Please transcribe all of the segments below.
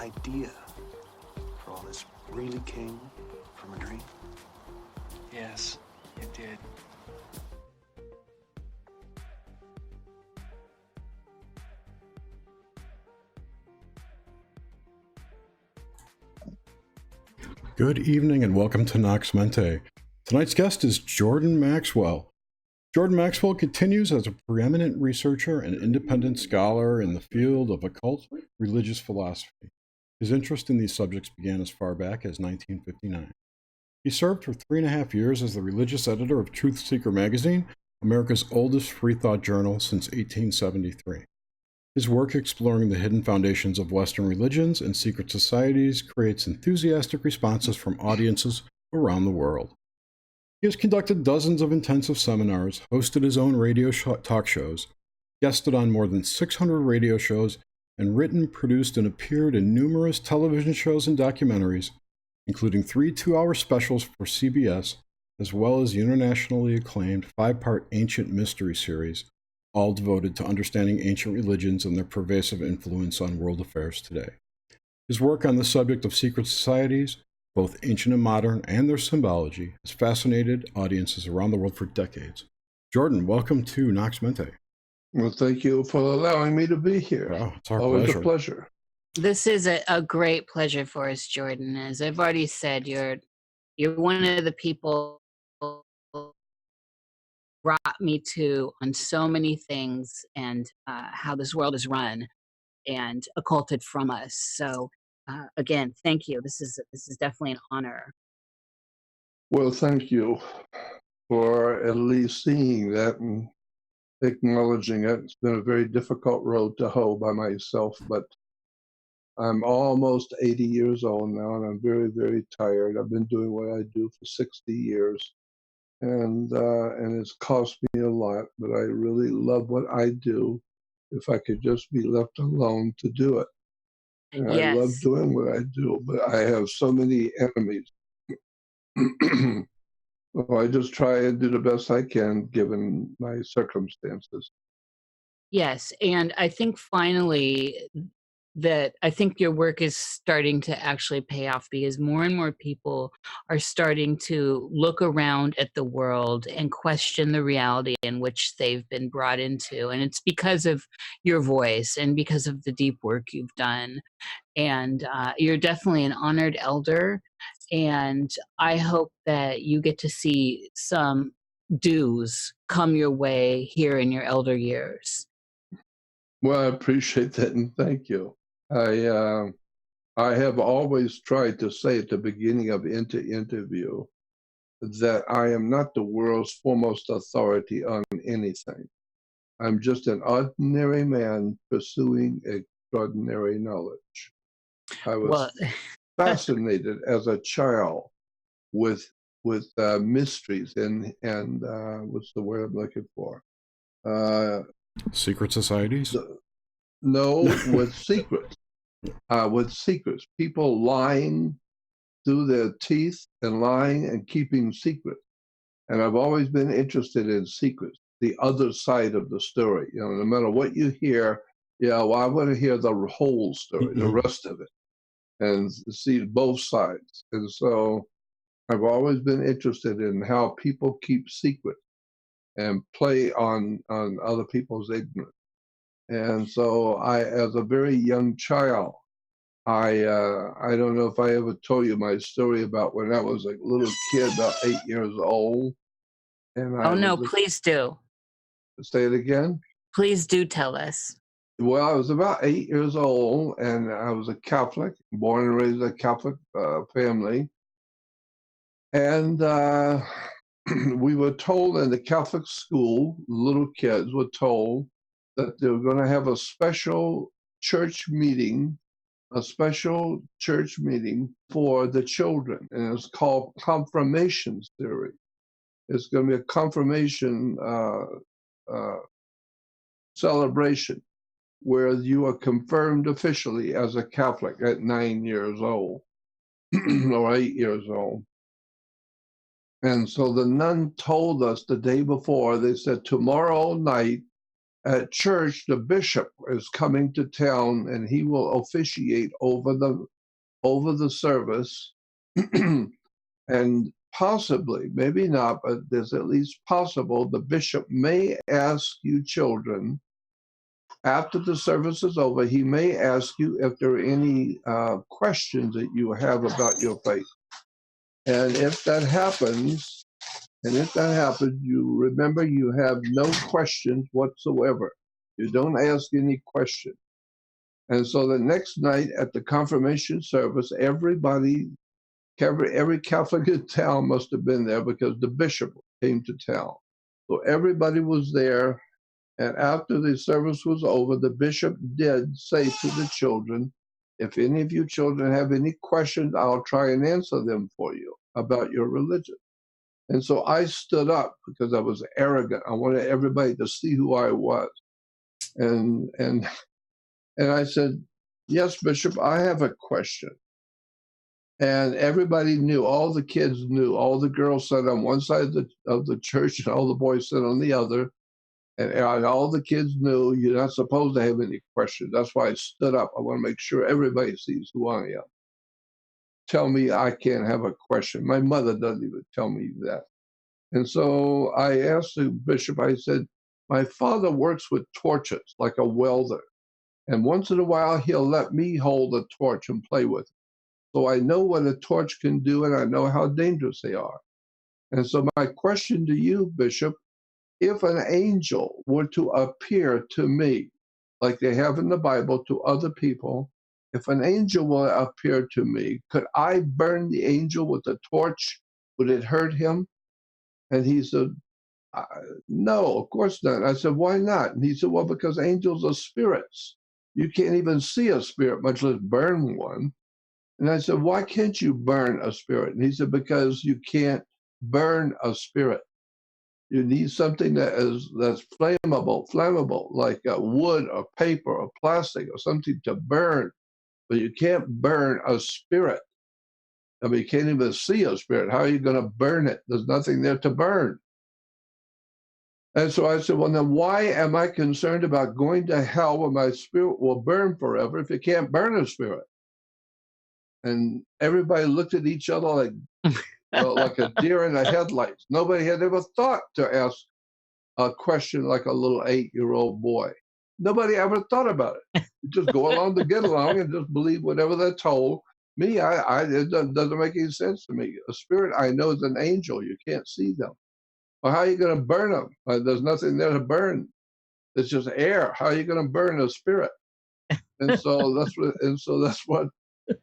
idea for all this really came from a dream? Yes, it did. Good evening and welcome to Nox Mente. Tonight's guest is Jordan Maxwell. Jordan Maxwell continues as a preeminent researcher and independent scholar in the field of occult religious philosophy. His interest in these subjects began as far back as 1959. He served for 3.5 years as the religious editor of Truth Seeker magazine, America's oldest Freethought Journal since 1873. His work exploring the hidden foundations of Western religions and secret societies creates enthusiastic responses from audiences around the world. He has conducted dozens of intensive seminars, hosted his own radio talk shows, guested on more than 600 radio shows, and written, produced, and appeared in numerous television shows and documentaries, including 3 two-hour specials for CBS, as well as the internationally acclaimed 5-part Ancient Mystery series, all devoted to understanding ancient religions and their pervasive influence on world affairs today. His work on the subject of secret societies, both ancient and modern, and their symbology, has fascinated audiences around the world for decades. Jordan, welcome to Nox Mente. Well, thank you for allowing me to be here. Wow, it's our Always pleasure. a pleasure. This is a great pleasure for us, Jordan. As I've already said, you're one of the people brought me to on so many things and how this world is run and occulted from us. So again, thank you. This is definitely an honor. Well, thank you for at least seeing that and acknowledging it. It's been a very difficult road to hoe by myself, but I'm almost 80 years old now, and I'm very, very tired. I've been doing what I do for 60 years. And it's cost me a lot, but I really love what I do if I could just be left alone to do it. And Yes. I love doing what I do, but I have so many enemies. So I just try and do the best I can given my circumstances. Yes, and I think finally that I think your work is starting to actually pay off because more and more people are starting to look around at the world and question the reality in which they've been brought into. And it's because of your voice and because of the deep work you've done. And you're definitely an honored elder. And I hope that you get to see some dues come your way here in your elder years. Well, I appreciate that, and thank you. I have always tried to say at the beginning of interview that I am not the world's foremost authority on anything. I'm just an ordinary man pursuing extraordinary knowledge. I was fascinated as a child with mysteries and what's the word I'm looking for? Secret societies? No, with secrets. With secrets. People lying through their teeth and lying and keeping secrets. And I've always been interested in secrets, the other side of the story. You know, no matter what you hear, I want to hear the whole story, the rest of it, and see both sides. And so I've always been interested in how people keep secrets and play on other people's ignorance. And so as a very young child, I don't know if I ever told you my story about when I was a little kid, about 8 years old. And Please do. Say it again? Please do tell us. Well, I was about 8 years old, and I was a Catholic, born and raised in a Catholic family. And we were told in the Catholic school, little kids were told that they were going to have a special church meeting for the children. And it's called confirmation theory. It's going to be a confirmation celebration where you are confirmed officially as a Catholic at 9 years old or 8 years old. And so the nun told us the day before, they said, tomorrow night at church, the bishop is coming to town, and he will officiate over the service, and possibly, maybe not, but there's at least possible the bishop may ask you children after the service is over. He may ask you if there are any questions that you have about your faith, and if that happens. You remember you have no questions whatsoever. You don't ask any questions. And so the next night at the confirmation service, every Catholic in town must have been there because the bishop came to town. So everybody was there. And after the service was over, the bishop did say to the children, if any of you children have any questions, I'll try and answer them for you about your religion. And so I stood up because I was arrogant. I wanted everybody to see who I was. And I said, yes, Bishop, I have a question. And everybody knew, all the kids knew, all the girls sat on one side of the church and all the boys sat on the other. And all the kids knew you're not supposed to have any questions. That's why I stood up. I want to make sure everybody sees who I am. Tell me I can't have a question. My mother doesn't even tell me that. And so I asked the bishop, I said, my father works with torches like a welder. And once in a while, he'll let me hold a torch and play with it. So I know what a torch can do, and I know how dangerous they are. And so my question to you, Bishop, if an angel were to appear to me, like they have in the Bible to other people, if an angel will appear to me, could I burn the angel with a torch? Would it hurt him? And he said, no, of course not. I said, why not? And he said, well, because angels are spirits. You can't even see a spirit, much less burn one. And I said, why can't you burn a spirit? And he said, because you can't burn a spirit. You need something that's flammable, like wood or paper or plastic or something to burn. But you can't burn a spirit. I mean, you can't even see a spirit. How are you going to burn it? There's nothing there to burn. And so I said, well, then why am I concerned about going to hell when my spirit will burn forever if you can't burn a spirit? And everybody looked at each other like a deer in the headlights. Nobody had ever thought to ask a question like a little 8-year-old boy. Nobody ever thought about it. You just go along to get along and just believe whatever they're told. Me, it doesn't make any sense to me. A spirit I know is an angel. You can't see them. Well, how are you going to burn them? There's nothing there to burn. It's just air. How are you going to burn a spirit? And so that's what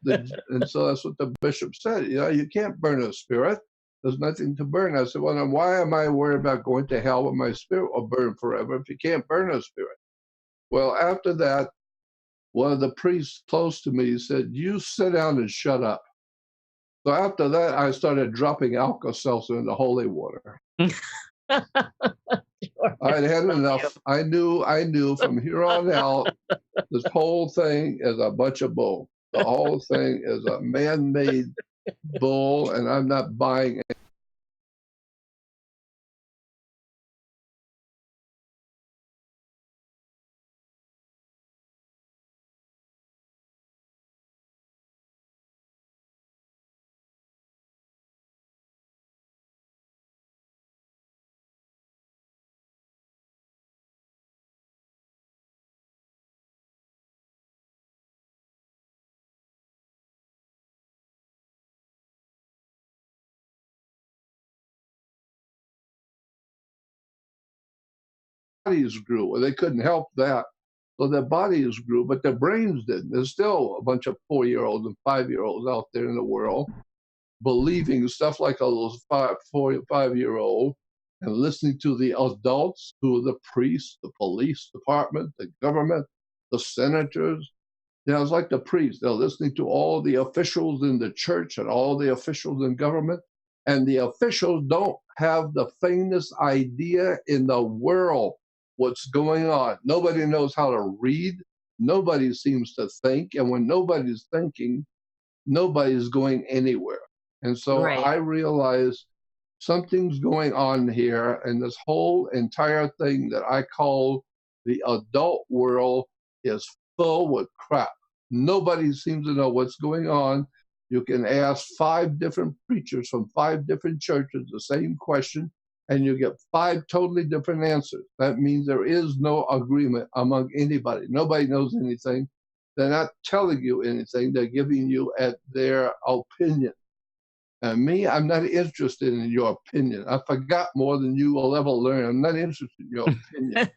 the bishop said. You know, you can't burn a spirit. There's nothing to burn. I said, well, then why am I worried about going to hell when my spirit will burn forever if you can't burn a spirit? Well, after that, one of the priests close to me said, you sit down and shut up. So after that, I started dropping Alka-Seltzer into holy water. I'd had enough. I knew from here on out, this whole thing is a bunch of bull. The whole thing is a man-made bull, and I'm not buying it. Bodies grew. Well, they couldn't help that. So their bodies grew, but their brains didn't. There's still a bunch of 4-year-olds and 5-year-olds out there in the world believing stuff like a little 5-year-old and listening to the adults, who are the priests, the police department, the government, the senators. You know, it's like the priests. They're listening to all the officials in the church and all the officials in government. And the officials don't have the faintest idea in the world what's going on. Nobody knows how to read. Nobody seems to think. And when nobody's thinking, nobody's going anywhere. And so I realized something's going on here, and this whole entire thing that I call The adult world is full with crap. Nobody seems to know what's going on. You can ask 5 different preachers from 5 different churches the same question, and you get 5 totally different answers. That means there is no agreement among anybody. Nobody knows anything. They're not telling you anything. They're giving you their opinion. And me, I'm not interested in your opinion. I forgot more than you will ever learn. I'm not interested in your opinion.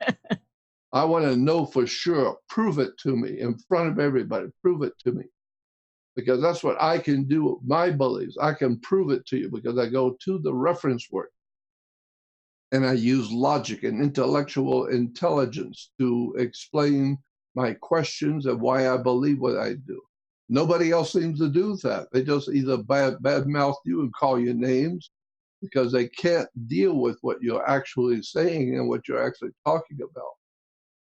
I want to know for sure. Prove it to me in front of everybody. Prove it to me. Because that's what I can do with my beliefs. I can prove it to you because I go to the reference work. And I use logic and intellectual intelligence to explain my questions and why I believe what I do. Nobody else seems to do that. They just either badmouth you and call you names because they can't deal with what you're actually saying and what you're actually talking about.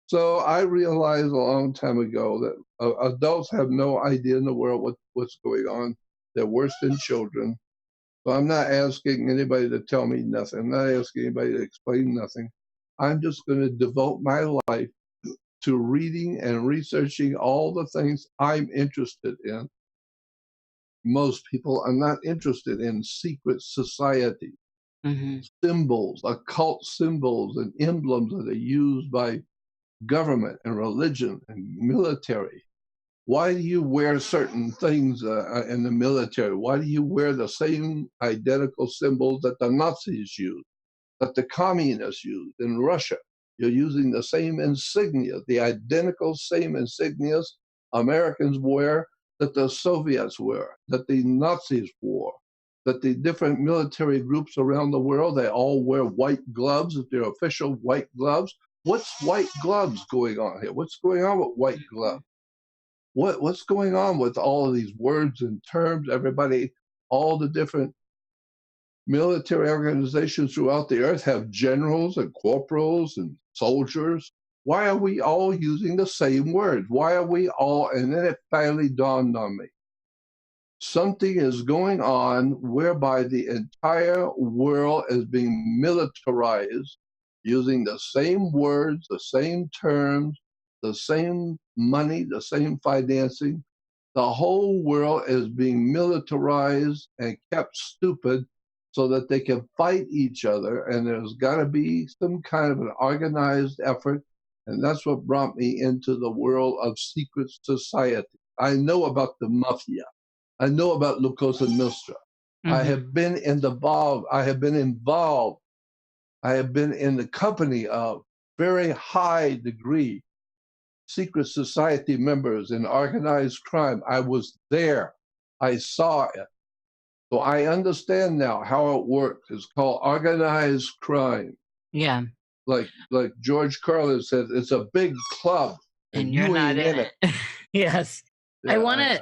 So I realized a long time ago that adults have no idea in the world what's going on. They're worse than children. So I'm not asking anybody to tell me nothing. I'm not asking anybody to explain nothing. I'm just going to devote my life to reading and researching all the things I'm interested in. Most people are not interested in secret society, symbols, occult symbols and emblems that are used by government and religion and military. Why do you wear certain things in the military? Why do you wear the same identical symbols that the Nazis used, that the communists used in Russia? You're using the same insignia, the identical same insignias Americans wear that the Soviets wear, that the Nazis wore, that the different military groups around the world, they all wear white gloves, their official white gloves. What's white gloves going on here? What's going on with white gloves? What's going on with all of these words and terms? Everybody, all the different military organizations throughout the earth have generals and corporals and soldiers. Why are we all using the same words? Why are we all, and then it finally dawned on me. Something is going on whereby the entire world is being militarized using the same words, the same terms, the same money, the same financing. The whole world is being militarized and kept stupid so that they can fight each other. And there's got to be some kind of an organized effort. And that's what brought me into the world of secret society. I know about the mafia. I know about La Cosa Nostra. I have been involved. I have been involved. I have been in the company of very high degree secret society members in organized crime. I was there. I saw it. So I understand now how it works. It's called organized crime. Yeah. Like George Carlin said, it's a big club. And you're not in it. Yes. Yeah,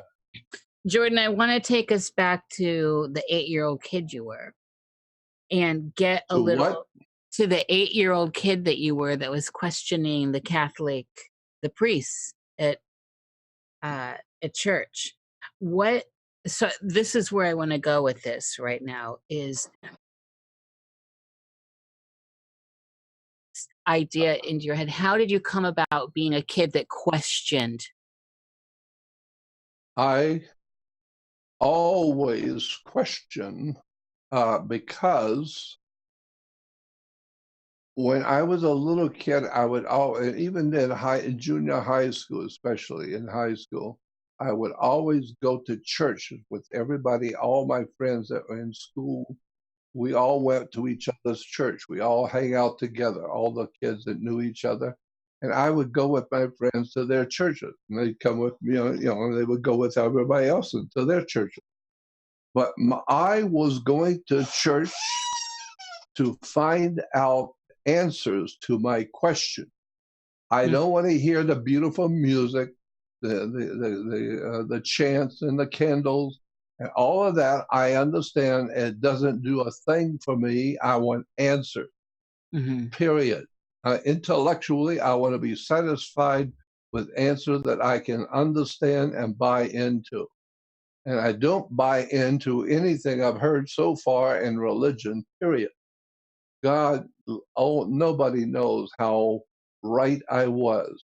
Jordan, I want to take us back to the 8-year-old kid you were and get a little to the 8-year-old kid that you were that was questioning the priests at church. So this is where I want to go with this right now is idea into your head. How did you come about being a kid that questioned? I always question because when I was a little kid, I would always, even in junior high school, especially in high school, I would always go to church with everybody, all my friends that were in school. We all went to each other's church. We all hang out together, all the kids that knew each other. And I would go with my friends to their churches. And they'd come with me, they would go with everybody else to their churches. But I was going to church to find out answers to my question. I don't want to hear the beautiful music, the chants and the candles, and all of that. I understand it doesn't do a thing for me. I want answers. Period. Intellectually, I want to be satisfied with answers that I can understand and buy into. And I don't buy into anything I've heard so far in religion, period. God, nobody knows how right I was.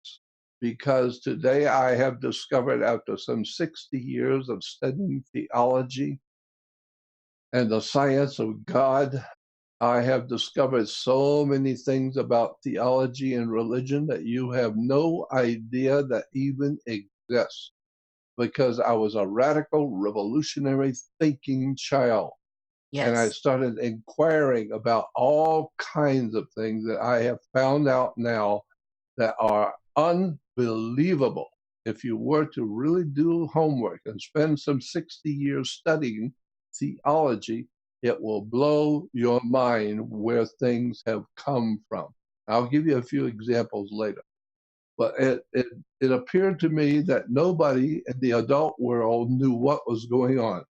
Because today I have discovered, after some 60 years of studying theology and the science of God, I have discovered so many things about theology and religion that you have no idea that even exist, because I was a radical, revolutionary thinking child. And I Yes. started inquiring about all kinds of things that I have found out now that are unbelievable. If you were to really do homework and spend some 60 years studying theology, it will blow your mind where things have come from. I'll give you a few examples later. But it appeared to me that nobody in the adult world knew what was going on.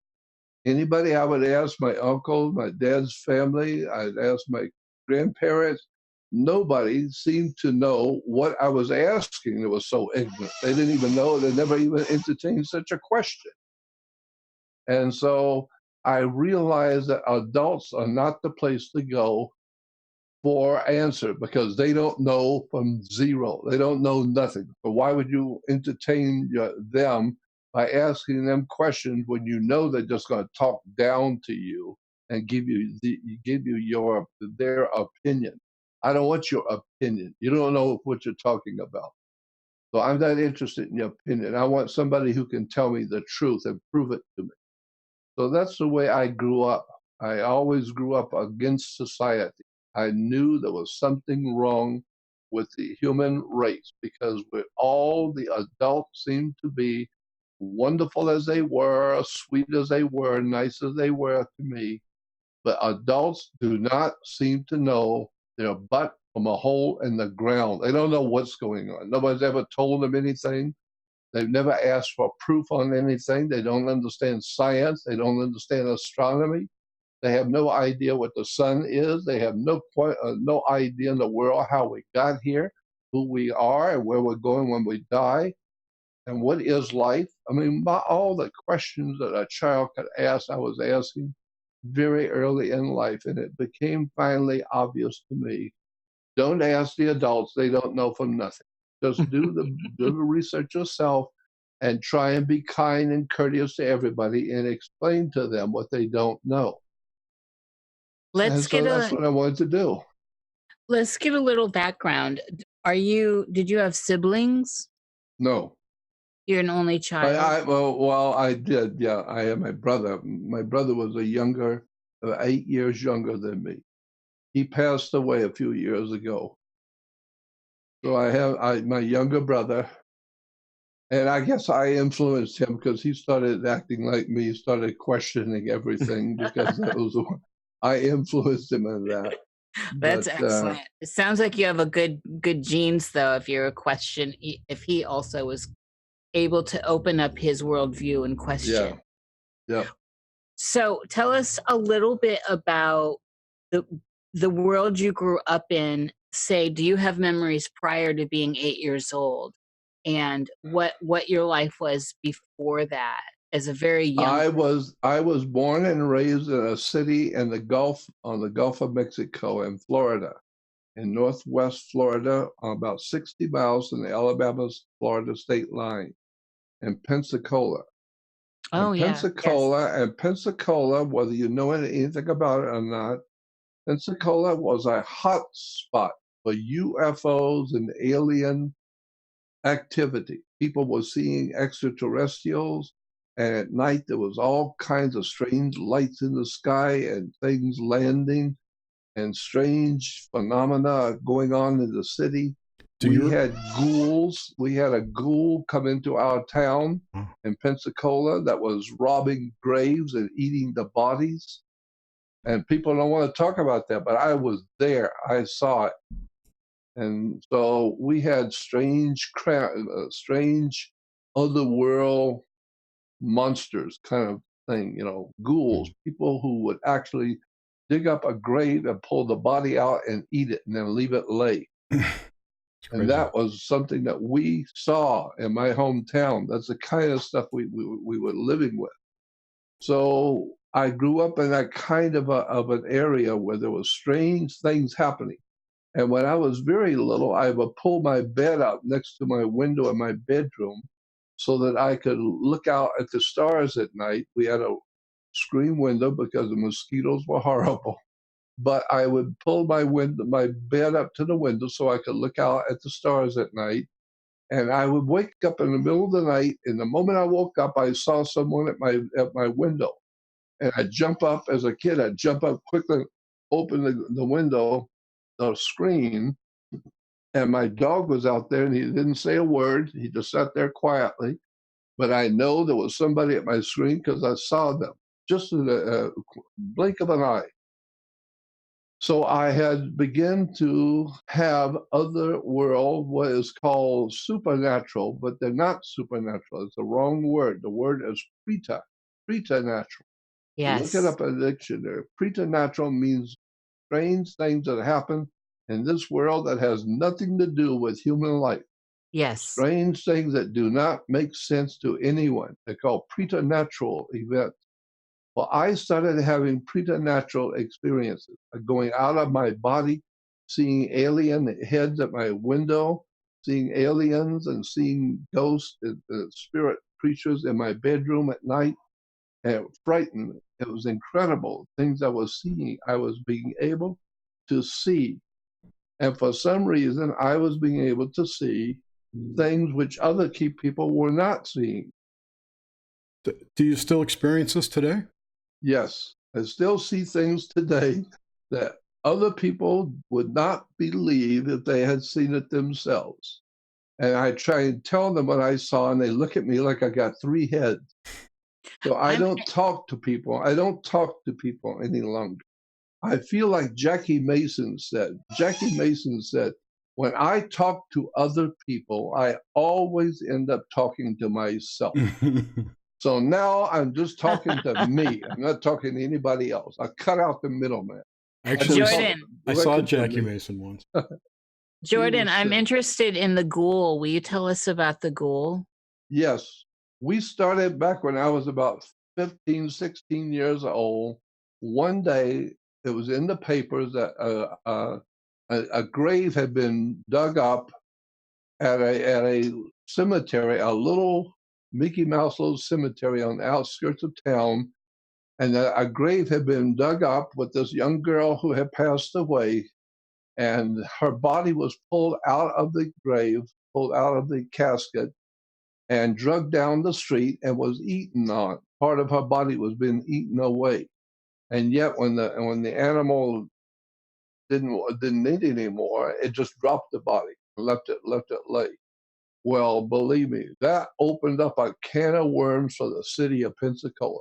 Anybody I would ask, my uncle, my dad's family, I'd ask my grandparents, nobody seemed to know what I was asking. It was so ignorant. They didn't even know, they never even entertained such a question. And so I realized that adults are not the place to go for answer, because they don't know from zero. They don't know nothing. So why would you entertain them by asking them questions when you know they're just going to talk down to you and give you their opinion? I don't want your opinion. You don't know what you're talking about. So I'm not interested in your opinion. I want somebody who can tell me the truth and prove it to me. So that's the way I grew up. I always grew up against society. I knew there was something wrong with the human race, because all the adults seemed to be, wonderful as they were, sweet as they were, nice as they were to me, but adults do not seem to know their butt from a hole in the ground. They don't know what's going on. Nobody's ever told them anything. They've never asked for proof on anything. They don't understand science. They don't understand astronomy. They have no idea what the sun is. They have no idea in the world how we got here, who we are, and where we're going when we die, and what is life. I mean, all the questions that a child could ask, I was asking very early in life, and it became finally obvious to me. Don't ask the adults. They don't know from nothing. Just do the research yourself, and try and be kind and courteous to everybody and explain to them what they don't know. Let's get That's what I wanted to do. let's get a little background. Did you have siblings? No. You're an only child? I did. Yeah, I had my brother. My brother was 8 years younger than me. He passed away a few years ago. So I have my younger brother, and I guess I influenced him because he started acting like me, started questioning everything because I influenced him in that. That's But, excellent. It sounds like you have a good genes, though, if you're a question, if he also was able to open up his worldview and question. Yeah. So tell us a little bit about the world you grew up in. Say, do you have memories prior to being 8 years old, and what your life was before that as a very young? I was born and raised in a city in the Gulf, on the Gulf of Mexico, in Florida, in Northwest Florida, about 60 miles from the Alabama-Florida state line, in Pensacola. Oh, yeah. Yes. Pensacola, whether you know anything about it or not, Pensacola was a hot spot for UFOs and alien activity. People were seeing extraterrestrials, and at night there was all kinds of strange lights in the sky and things landing and strange phenomena going on in the city. We had ghouls. We had a ghoul come into our town in Pensacola that was robbing graves and eating the bodies. And people don't want to talk about that, but I was there. I saw it. And so we had strange otherworld monsters kind of thing, ghouls, people who would actually dig up a grave and pull the body out and eat it and then leave it lay. And that was something that we saw in my hometown. That's the kind of stuff we were living with. So I grew up in that kind of an area where there was strange things happening. And when I was very little, I would pull my bed out next to my window in my bedroom so that I could look out at the stars at night. We had a screen window because the mosquitoes were horrible. But I would pull my bed up to the window so I could look out at the stars at night. And I would wake up in the middle of the night, and the moment I woke up, I saw someone at my window. And I'd jump up as a kid. I'd jump up quickly, open the window, the screen, and my dog was out there, and he didn't say a word. He just sat there quietly. But I know there was somebody at my screen because I saw them just in a blink of an eye. So I had begun to have other world, what is called supernatural, but they're not supernatural. It's the wrong word. The word is preternatural. Look it Yes. up in the dictionary. Preternatural means strange things that happen in this world that has nothing to do with human life. Yes. Strange things that do not make sense to anyone. They're called preternatural events. Well, I started having preternatural experiences, going out of my body, seeing alien heads at my window, seeing aliens and seeing ghosts and spirit creatures in my bedroom at night. And it frightened me. It was incredible. Things I was seeing, I was being able to see. And for some reason, I was being able to see things which other people were not seeing. Do you still experience this today? Yes, I still see things today that other people would not believe if they had seen it themselves. And I try and tell them what I saw, and they look at me like I got 3 heads. So I don't talk to people. I don't talk to people any longer. I feel like Jackie Mason said. Jackie Mason said, when I talk to other people, I always end up talking to myself. So now I'm just talking to me. I'm not talking to anybody else. I cut out the middleman. Actually, Jordan. I saw Jackie Mason once. Jordan, I'm interested in the ghoul. Will you tell us about the ghoul? Yes. We started back when I was about 15, 16 years old. One day, it was in the papers that a grave had been dug up at a cemetery, a little Mickey Mouse little cemetery on the outskirts of town, and a grave had been dug up with this young girl who had passed away, and her body was pulled out of the grave, pulled out of the casket, and dragged down the street and was eaten on. Part of her body was being eaten away, and yet when the animal didn't need it anymore, it just dropped the body, left it lay. Well, believe me, that opened up a can of worms for the city of Pensacola,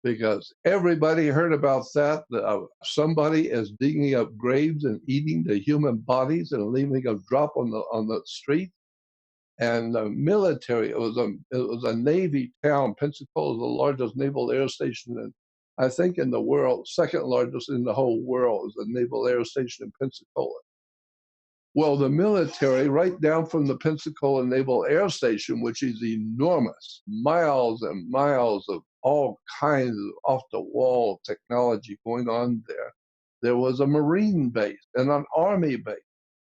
because everybody heard about that. Somebody is digging up graves and eating the human bodies and leaving a drop on the street. And the military, it was a Navy town. Pensacola is the largest naval air station, I think in the world, second largest in the whole world is the Naval Air Station in Pensacola. Well, the military, right down from the Pensacola Naval Air Station, which is enormous, miles and miles of all kinds of off-the-wall technology going on there was a Marine base and an Army base.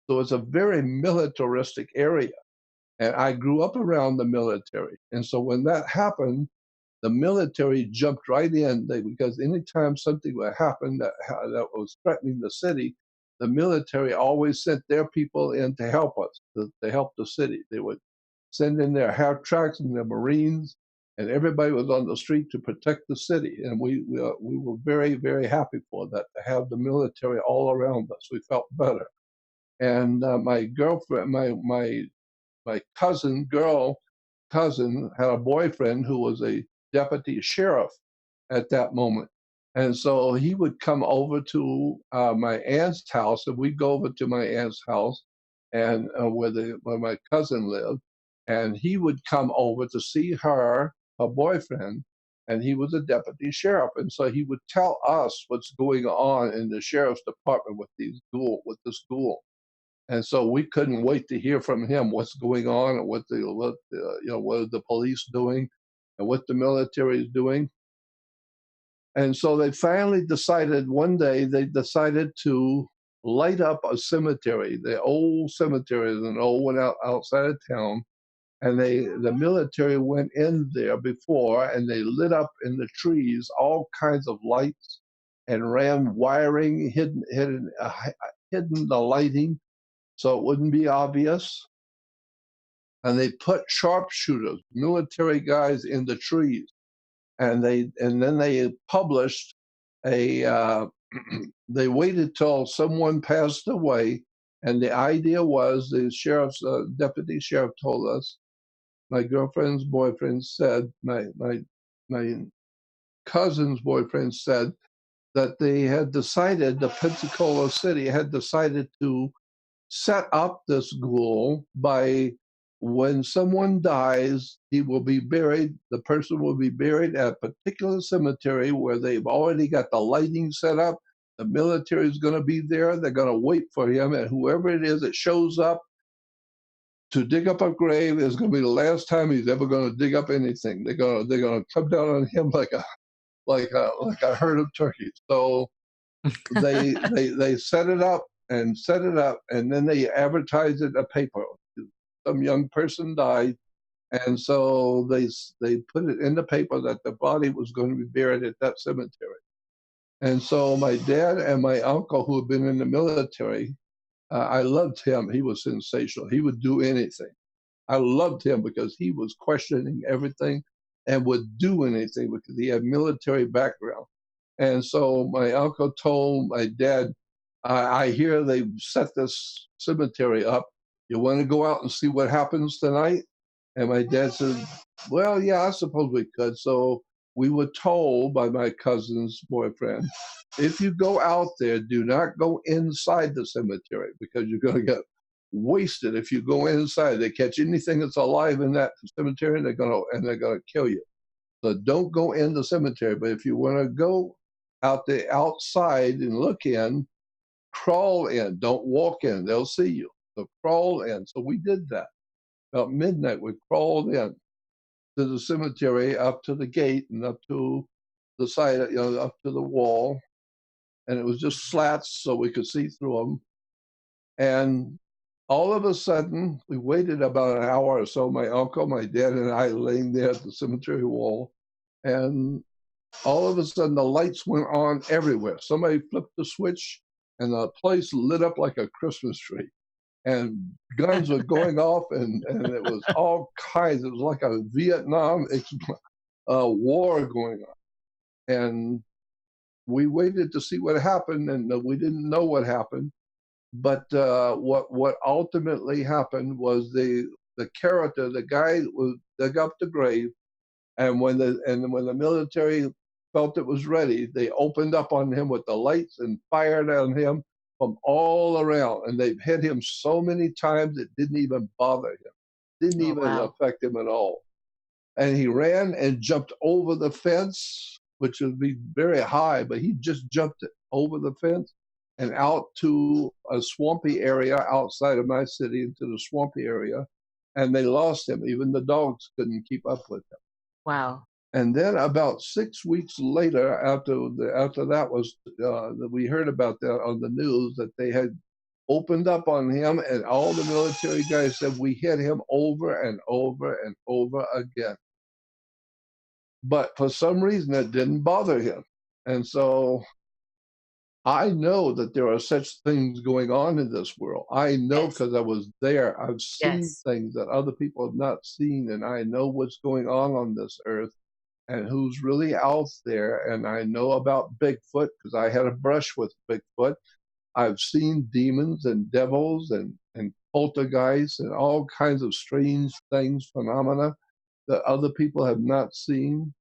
So it's a very militaristic area. And I grew up around the military. And so when that happened, the military jumped right in, because anytime something would happen that was threatening the city, the military always sent their people in to help us, to help the city. They would send in their half tracks and their Marines, and everybody was on the street to protect the city. And we were very, very happy for that, to have the military all around us. We felt better. And my girlfriend, my girl cousin had a boyfriend who was a deputy sheriff at that moment. And so he would come over to my aunt's house, and we'd go over to my aunt's house and where my cousin lived, and he would come over to see her boyfriend, and he was a deputy sheriff. And so he would tell us what's going on in the sheriff's department with this ghoul. And so we couldn't wait to hear from him what's going on and what are the police doing and what the military is doing. And so they finally decided one day, to light up a cemetery. The old cemetery is an old one outside of town. And the military went in there before, and they lit up in the trees all kinds of lights, and ran wiring, hidden the lighting, so it wouldn't be obvious. And they put sharpshooters, military guys, in the trees, and then they published a. They waited till someone passed away, and the idea was the sheriff's deputy sheriff told us. My girlfriend's boyfriend said, my cousin's boyfriend said that they had decided, the Pensacola City had decided to set up this ghoul by when someone dies, he will be buried, the person will be buried at a particular cemetery where they've already got the lighting set up. The military is going to be there. They're going to wait for him, and whoever it is that shows up to dig up a grave is going to be the last time he's ever going to dig up anything. They're going to come down on him like a herd of turkeys. So they set it up, and then they advertised it in a paper. Some young person died, and so they put it in the paper that the body was going to be buried at that cemetery. And so my dad and my uncle, who had been in the military, I loved him. He was sensational. He would do anything. I loved him because he was questioning everything and would do anything because he had military background. And so my uncle told my dad, I hear they've set this cemetery up. You want to go out and see what happens tonight? And my dad said, well, yeah, I suppose we could. So we were told by my cousin's boyfriend, if you go out there, do not go inside the cemetery because you're going to get wasted if you go inside. They catch anything that's alive in that cemetery, and they're going to kill you. So don't go in the cemetery. But if you want to go out the outside and look in, crawl in. Don't walk in. They'll see you. So crawl in. So we did that. About midnight, we crawled in to the cemetery, up to the gate and up to the side, up to the wall. And it was just slats so we could see through them. And all of a sudden, we waited about an hour or so, my uncle, my dad, and I laying there at the cemetery wall. And all of a sudden, the lights went on everywhere. Somebody flipped the switch, and the place lit up like a Christmas tree. And guns were going off, and it was all kinds. It was like a Vietnam war going on. And we waited to see what happened, and we didn't know what happened. But what ultimately happened was the character, the guy who dug up the grave, and when the military felt it was ready, they opened up on him with the lights and fired on him from all around. And they've hit him so many times it didn't even bother him, didn't even affect him at all. And he ran and jumped over the fence, which would be very high, but he just jumped it over the fence and out to a swampy area outside of my city, into the swampy area. And they lost him. Even the dogs couldn't keep up with him. Wow. And then about 6 weeks later, after that was, we heard about that on the news, that they had opened up on him, and all the military guys said, we hit him over and over and over again. But for some reason, it didn't bother him. And so I know that there are such things going on in this world. I know because I was there. I've seen things that other people have not seen, and I know what's going on this earth and who's really out there. And I know about Bigfoot because I had a brush with Bigfoot. I've seen demons and devils and poltergeists and all kinds of strange things, phenomena that other people have not seen.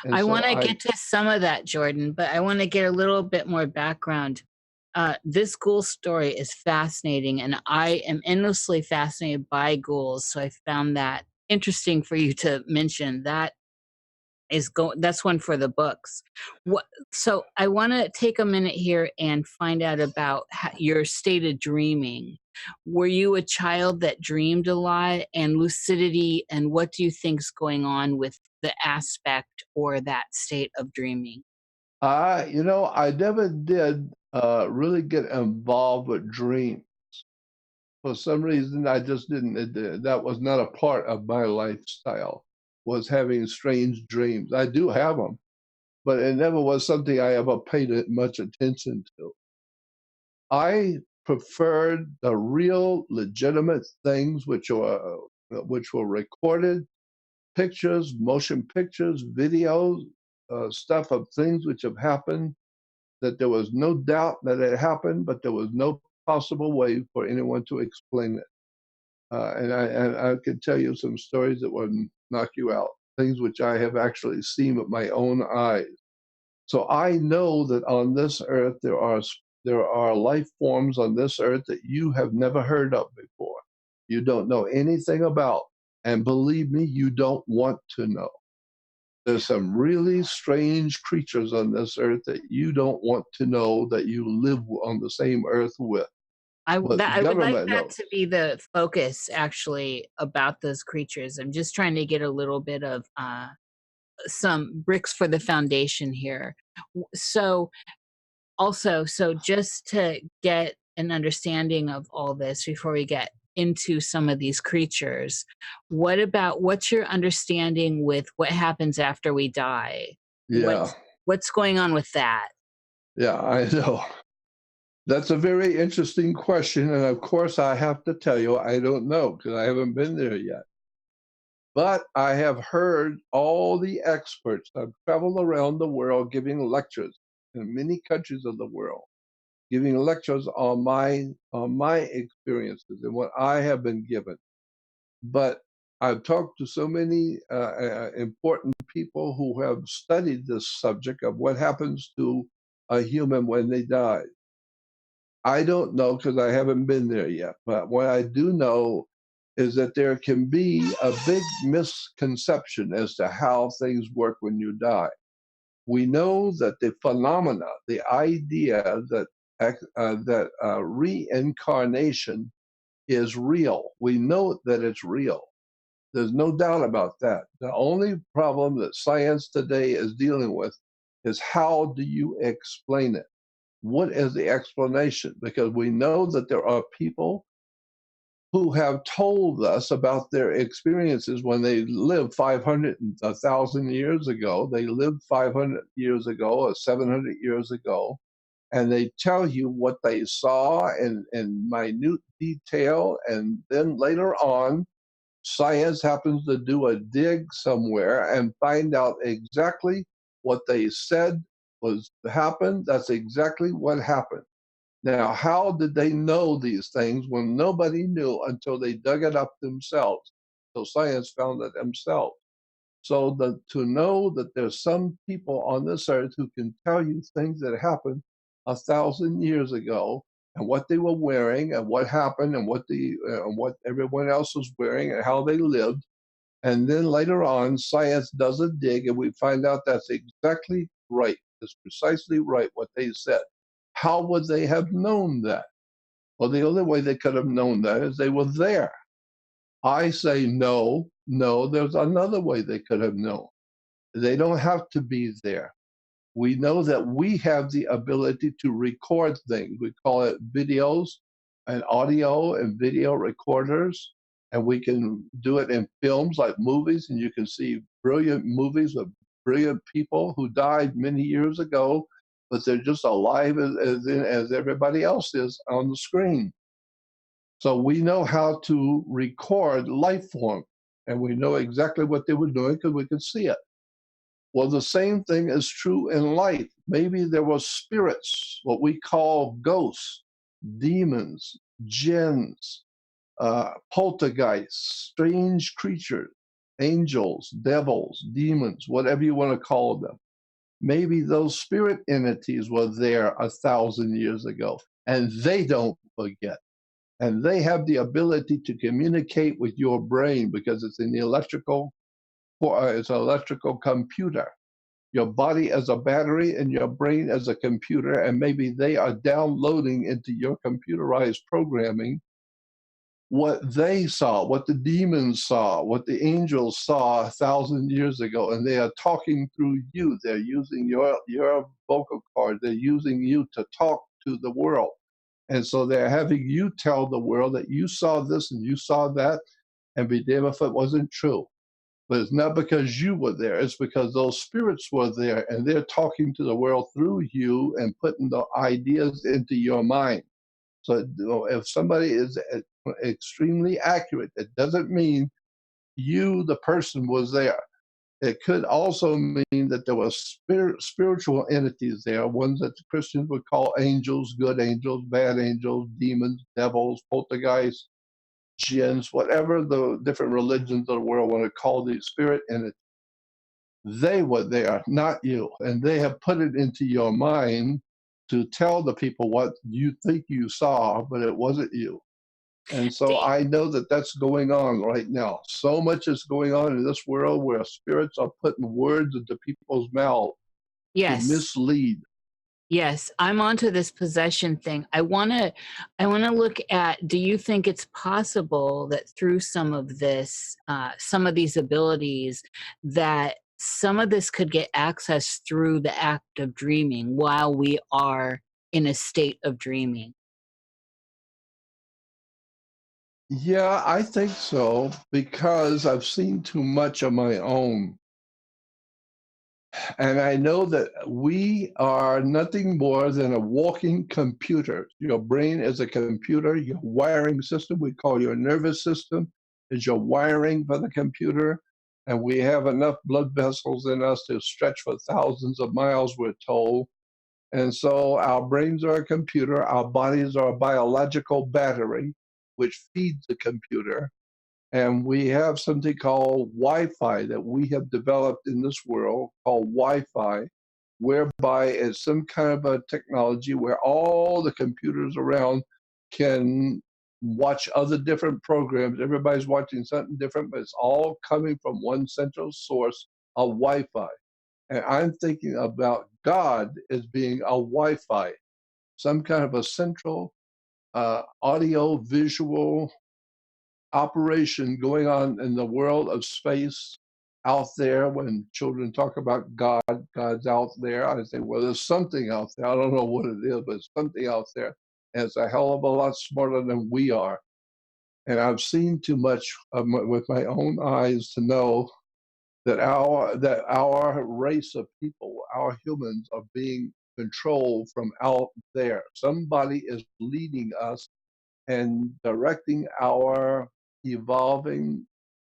And I want to get to some of that, Jordan, but I want to get a little bit more background. This ghoul story is fascinating, and I am endlessly fascinated by ghouls. So I found that interesting for you to mention. That's one for the books. So I want to take a minute here and find out about your state of dreaming. Were you a child that dreamed a lot, and lucidity, and what do you think's going on with the aspect or that state of dreaming? I never did really get involved with dreams. For some reason, I just didn't. That was not a part of my lifestyle. Was having strange dreams. I do have them, but it never was something I ever paid much attention to. I preferred the real, legitimate things which were recorded, pictures, motion pictures, videos, stuff of things which have happened, that there was no doubt that it happened, but there was no possible way for anyone to explain it. And I could tell you some stories that would knock you out, things which I have actually seen with my own eyes. So I know that on this earth there are life forms on this earth that you have never heard of before. You don't know anything about, and believe me, you don't want to know. There's some really strange creatures on this earth that you don't want to know that you live on the same earth with. I But the I would like government that knows. to be the focus actually about those creatures. I'm just trying to get a little bit of some bricks for the foundation here. So also, so just to get an understanding of all this before we get into some of these creatures, what's your understanding with what happens after we die? Yeah, What's going on with that? yeah, I know. That's a very interesting question. And of course, I have to tell you, I don't know because I haven't been there yet. But I have heard all the experts. I've traveled around the world giving lectures in many countries of the world, giving lectures on my experiences and what I have been given. But I've talked to so many important people who have studied this subject of what happens to a human when they die. I don't know because I haven't been there yet. But what I do know is that there can be a big misconception as to how things work when you die. We know that the phenomena, the idea that reincarnation is real. We know that it's real. There's no doubt about that. The only problem that science today is dealing with is how do you explain it? What is the explanation? Because we know that there are people who have told us about their experiences when they lived 500, 1,000 years ago. They lived 500 years ago or 700 years ago, and they tell you what they saw in minute detail. And then later on, science happens to do a dig somewhere and find out exactly what they said was happened. That's exactly what happened. Now, how did they know these things when nobody knew until they dug it up themselves? So science found it themselves. So to know that there's some people on this earth who can tell you things that happened 1,000 years ago, and what they were wearing, and what happened, and what everyone else was wearing, and how they lived, and then later on, science does a dig, and we find out that's exactly right. It's precisely right what they said. How would they have known that? Well, the only way they could have known that is they were there. I say no, there's another way they could have known. They don't have to be there. We know that we have the ability to record things. We call it videos and audio and video recorders. And we can do it in films like movies, and you can see brilliant movies with brilliant people who died many years ago, but they're just alive as everybody else is on the screen. So we know how to record life form, and we know exactly what they were doing because we could see it. Well, the same thing is true in life. Maybe there were spirits, what we call ghosts, demons, jinns, poltergeists, strange creatures, angels, devils, demons, whatever you want to call them. Maybe those spirit entities were there 1,000 years ago, and they don't forget. And they have the ability to communicate with your brain because it's an electrical computer. Your body as a battery and your brain as a computer, and maybe they are downloading into your computerized programming what they saw, what the demons saw, what the angels saw 1,000 years ago, and they are talking through you. They're using your vocal cord. They're using you to talk to the world. And so they're having you tell the world that you saw this and you saw that, and be damned if it wasn't true. But it's not because you were there, it's because those spirits were there, and they're talking to the world through you and putting the ideas into your mind. So if somebody is extremely accurate, it doesn't mean you, the person, was there. It could also mean that there were spiritual entities there, ones that the Christians would call angels, good angels, bad angels, demons, devils, poltergeists, jinns, whatever the different religions of the world want to call these spirit entities. They were there, not you. And they have put it into your mind to tell the people what you think you saw, but it wasn't you. And so I know that that's going on right now. So much is going on in this world where spirits are putting words into people's mouths to Yes. mislead. Yes, I'm onto this possession thing. I want to look at, do you think it's possible that through some of this, some of these abilities, that some of this could get access through the act of dreaming while we are in a state of dreaming? Yeah, I think so, because I've seen too much of my own. And I know that we are nothing more than a walking computer. Your brain is a computer, your wiring system, we call your nervous system, is your wiring for the computer. And we have enough blood vessels in us to stretch for thousands of miles, we're told. And so our brains are a computer, our bodies are a biological battery, which feeds the computer. And we have something called Wi-Fi that we have developed in this world called Wi-Fi, whereby it's some kind of a technology where all the computers around can watch other different programs. Everybody's watching something different, but it's all coming from one central source of Wi-Fi. And I'm thinking about God as being a Wi-Fi, some kind of a central audio visual operation going on in the world of space out there. When children talk about God, God's out there, I say, well, there's something out there. I don't know what it is, but it's something out there. And it's a hell of a lot smarter than we are. And I've seen too much with my own eyes to know that our race of people, our humans, are being controlled from out there. Somebody is leading us and directing our evolving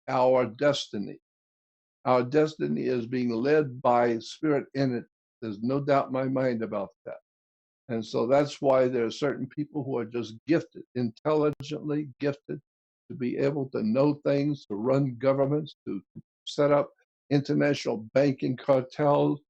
our destiny. Our destiny is being led by spirit in it. There's no doubt in my mind about that. And so that's why there are certain people who are just gifted, intelligently gifted, to be able to know things, to run governments, to set up international banking cartels,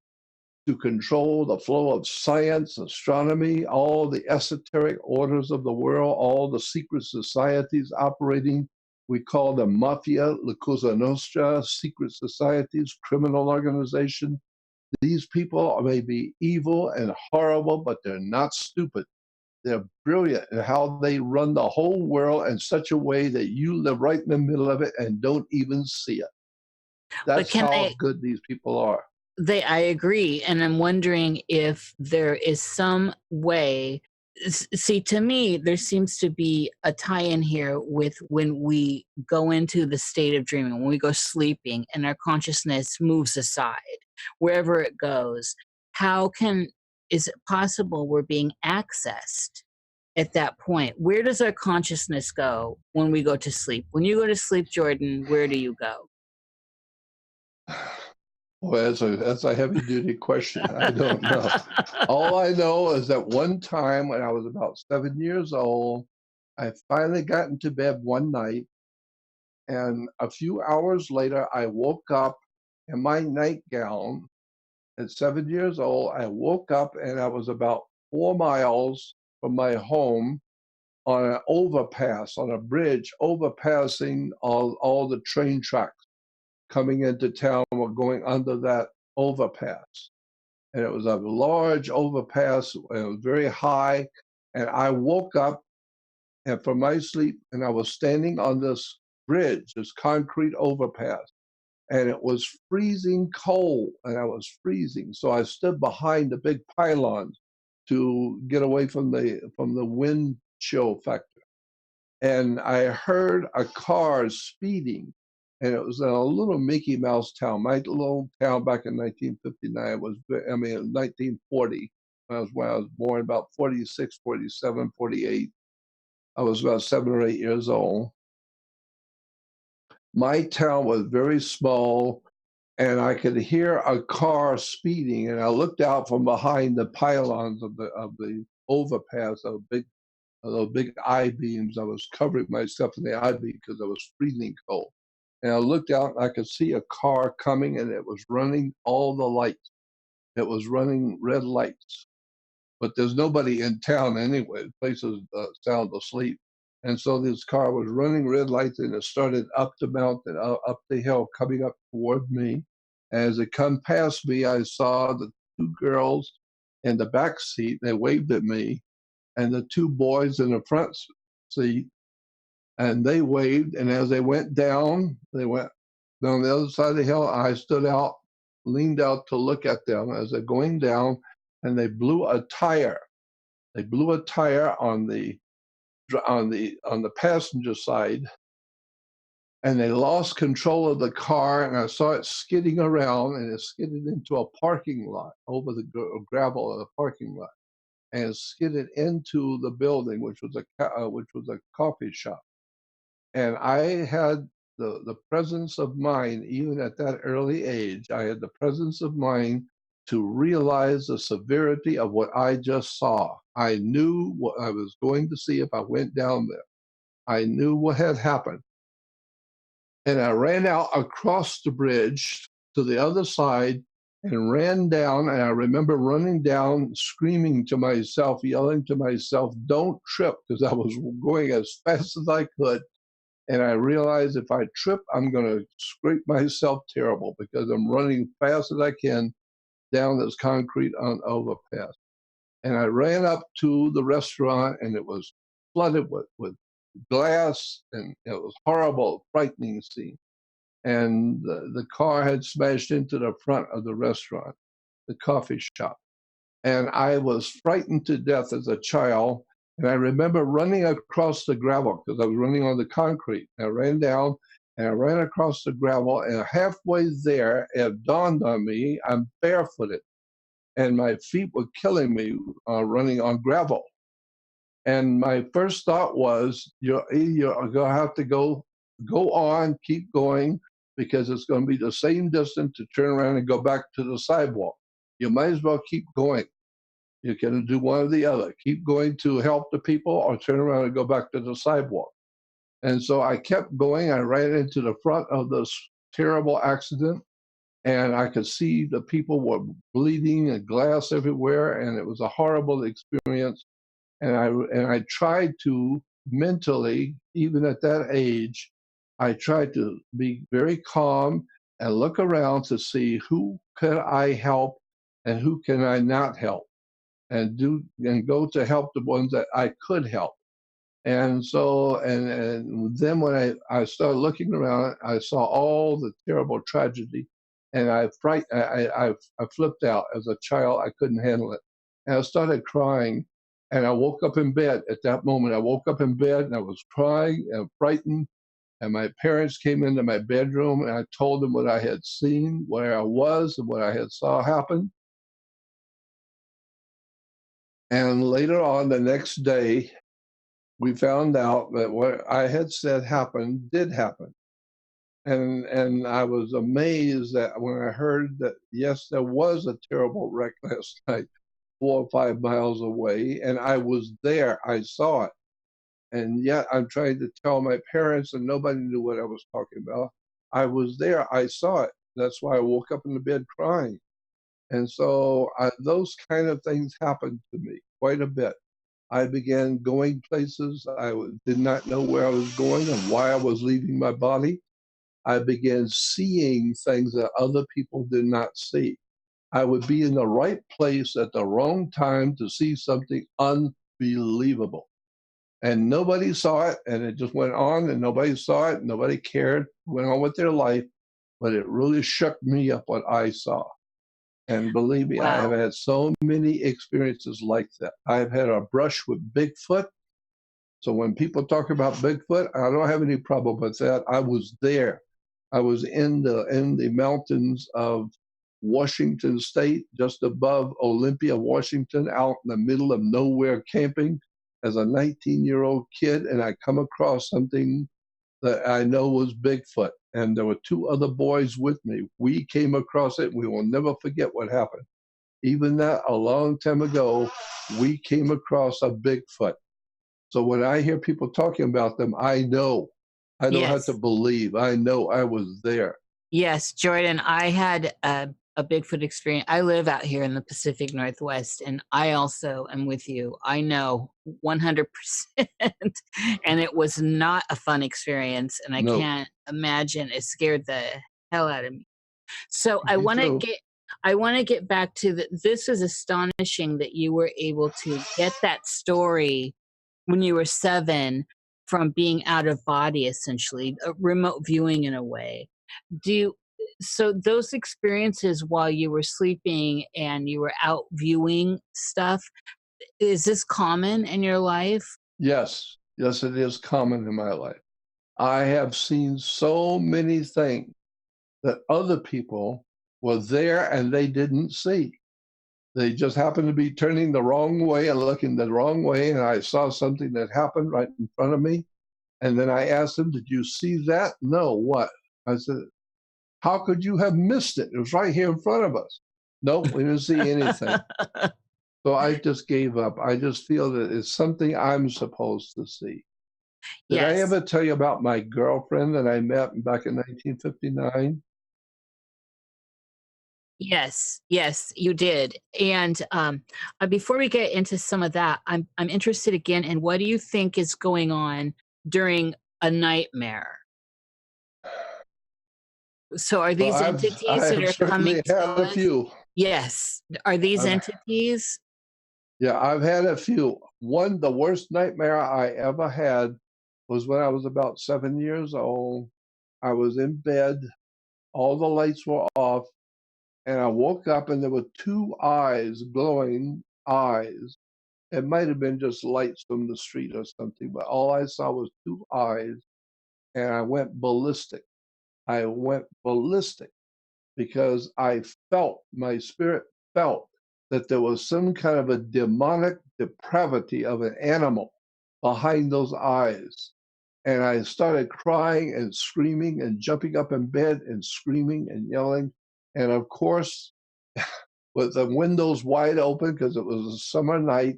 to control the flow of science, astronomy, all the esoteric orders of the world, all the secret societies operating. We call them mafia, la cosa nostra, secret societies, criminal organization. These people may be evil and horrible, but they're not stupid. They're brilliant in how they run the whole world in such a way that you live right in the middle of it and don't even see it. That's how good these people are. I agree. And I'm wondering if there is some way. See, to me, there seems to be a tie-in here with when we go into the state of dreaming, when we go sleeping and our consciousness moves aside, wherever it goes. Is it possible we're being accessed at that point? Where does our consciousness go when we go to sleep? When you go to sleep, Jordan, where do you go? Well, that's a heavy duty question. I don't know. All I know is that one time when I was about 7 years old, I finally got into bed one night, and a few hours later, I woke up in my nightgown. At 7 years old, I woke up and I was about 4 miles from my home on an overpass, on a bridge, overpassing all the train tracks coming into town or going under that overpass. And it was a large overpass, and it was very high. And I woke up and from my sleep, and I was standing on this bridge, this concrete overpass, and it was freezing cold, and I was freezing. So I stood behind the big pylons to get away from the wind chill factor. And I heard a car speeding, and it was in a little Mickey Mouse town. My little town back in 1959 was, 1940, when I was born, about 46, 47, 48. I was about 7 or 8 years old. My town was very small, and I could hear a car speeding, and I looked out from behind the pylons of the overpass, of those big I-beams. I was covering myself in the I-beam because I was freezing cold. And I looked out, and I could see a car coming, and it was running all the lights. It was running red lights. But there's nobody in town anyway. The place is sound asleep. And so this car was running red lights, and it started up the mountain, up the hill, coming up toward me. As it come past me, I saw the two girls in the back seat. They waved at me, and the two boys in the front seat, and they waved. And as they went down on the other side of the hill. I stood out, leaned out to look at them as they're going down, and they blew a tire. They blew a tire on the passenger side, and they lost control of the car, and I saw it skidding around, and it skidded into a parking lot over the gravel of the parking lot, and it skidded into the building, which was a coffee shop. And I had the presence of mind, even at that early age, I had the presence of mind to realize the severity of what I just saw. I knew what I was going to see if I went down there. I knew what had happened. And I ran out across the bridge to the other side and ran down. And I remember running down, screaming to myself, yelling to myself, "Don't trip," because I was going as fast as I could. And I realized if I trip, I'm going to scrape myself terrible because I'm running fast as I can down this concrete overpass. And I ran up to the restaurant, and it was flooded with glass, and it was horrible, frightening scene. And the car had smashed into the front of the restaurant, the coffee shop. And I was frightened to death as a child. And I remember running across the gravel because I was running on the concrete. I ran down and I ran across the gravel, and halfway there, it dawned on me I'm barefooted, and my feet were killing me running on gravel. And my first thought was, you're going to have to go on, keep going, because it's going to be the same distance to turn around and go back to the sidewalk. You might as well keep going. You can do one or the other. Keep going to help the people, or turn around and go back to the sidewalk. And so I kept going. I ran into the front of this terrible accident, and I could see the people were bleeding and glass everywhere, and it was a horrible experience. And I tried to mentally, even at that age, I tried to be very calm and look around to see who could I help and who can I not help, and go to help the ones that I could help. And so, and then when I started looking around, I saw all the terrible tragedy, and I flipped out. As a child, I couldn't handle it, and I started crying. And I woke up in bed at that moment. I woke up in bed, and I was crying and frightened. And my parents came into my bedroom, and I told them what I had seen, where I was, and what I had saw happen. And later on, the next day, we found out that what I had said happened did happen. And I was amazed that when I heard that, yes, there was a terrible wreck last night, 4 or 5 miles away, and I was there. I saw it. And yet I'm trying to tell my parents, and nobody knew what I was talking about. I was there. I saw it. That's why I woke up in the bed crying. And so those kind of things happened to me quite a bit. I began going places. I did not know where I was going and why I was leaving my body. I began seeing things that other people did not see. I would be in the right place at the wrong time to see something unbelievable. And nobody saw it, and it just went on, and nobody saw it, nobody cared, went on with their life. But it really shook me up what I saw. And believe me, I have Wow. had so many experiences like that. I've had a brush with Bigfoot. So when people talk about Bigfoot, I don't have any problem with that. I was there. I was in the mountains of Washington State, just above Olympia, Washington, out in the middle of nowhere camping as a 19-year-old kid, and I come across something that I know was Bigfoot. And there were two other boys with me. We came across it. We will never forget what happened. Even that, a long time ago, we came across a Bigfoot. So when I hear people talking about them, I know. I don't have to Yes. believe. I know I was there. Yes, Jordan, I had a Bigfoot experience. I live out here in the Pacific Northwest, and I also am with you. I know 100%. And it was not a fun experience, and I No, can't imagine. It scared the hell out of me. So me too. I want to get back to this is astonishing that you were able to get that story when you were 7 from being out of body, essentially, a remote viewing in a way. Do you, so those experiences while you were sleeping and you were out viewing stuff, is this common in your life? Yes, yes, it is common in my life. I have seen so many things that other people were there and they didn't see. They just happened to be turning the wrong way and looking the wrong way, and I saw something that happened right in front of me. And then I asked them, "Did you see that?" "No, what?" I said, "How could you have missed it? It was right here in front of us." "Nope, we didn't see anything." So I just gave up. I just feel that it's something I'm supposed to see. Did I Yes. ever tell you about my girlfriend that I met back in 1959? Yes, yes, you did. And before we get into some of that, I'm interested again in what do you think is going on during a nightmare? So are Well, these I entities that have are coming certainly to had a us? few. Yes. Are these I've, entities? yeah, I've had a few. The worst nightmare I ever had was when I was about 7 years old. I was in bed, all the lights were off, and I woke up and there were two eyes, glowing eyes. It might have been just lights from the street or something, but all I saw was two eyes, and I went ballistic. I went ballistic because my spirit felt that there was some kind of a demonic depravity of an animal behind those eyes. And I started crying and screaming and jumping up in bed and screaming and yelling. And of course, with the windows wide open because it was a summer night,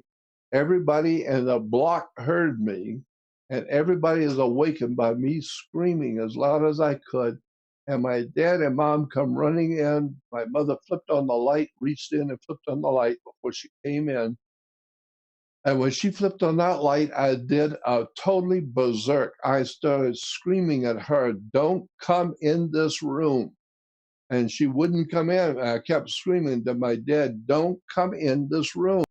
everybody in the block heard me, and everybody is awakened by me screaming as loud as I could. And my dad and mom come running in. My mother flipped on the light, reached in and flipped on the light before she came in. And when she flipped on that light, I did a totally berserk. I started screaming at her, "Don't come in this room." And she wouldn't come in. I kept screaming to my dad, "Don't come in this room."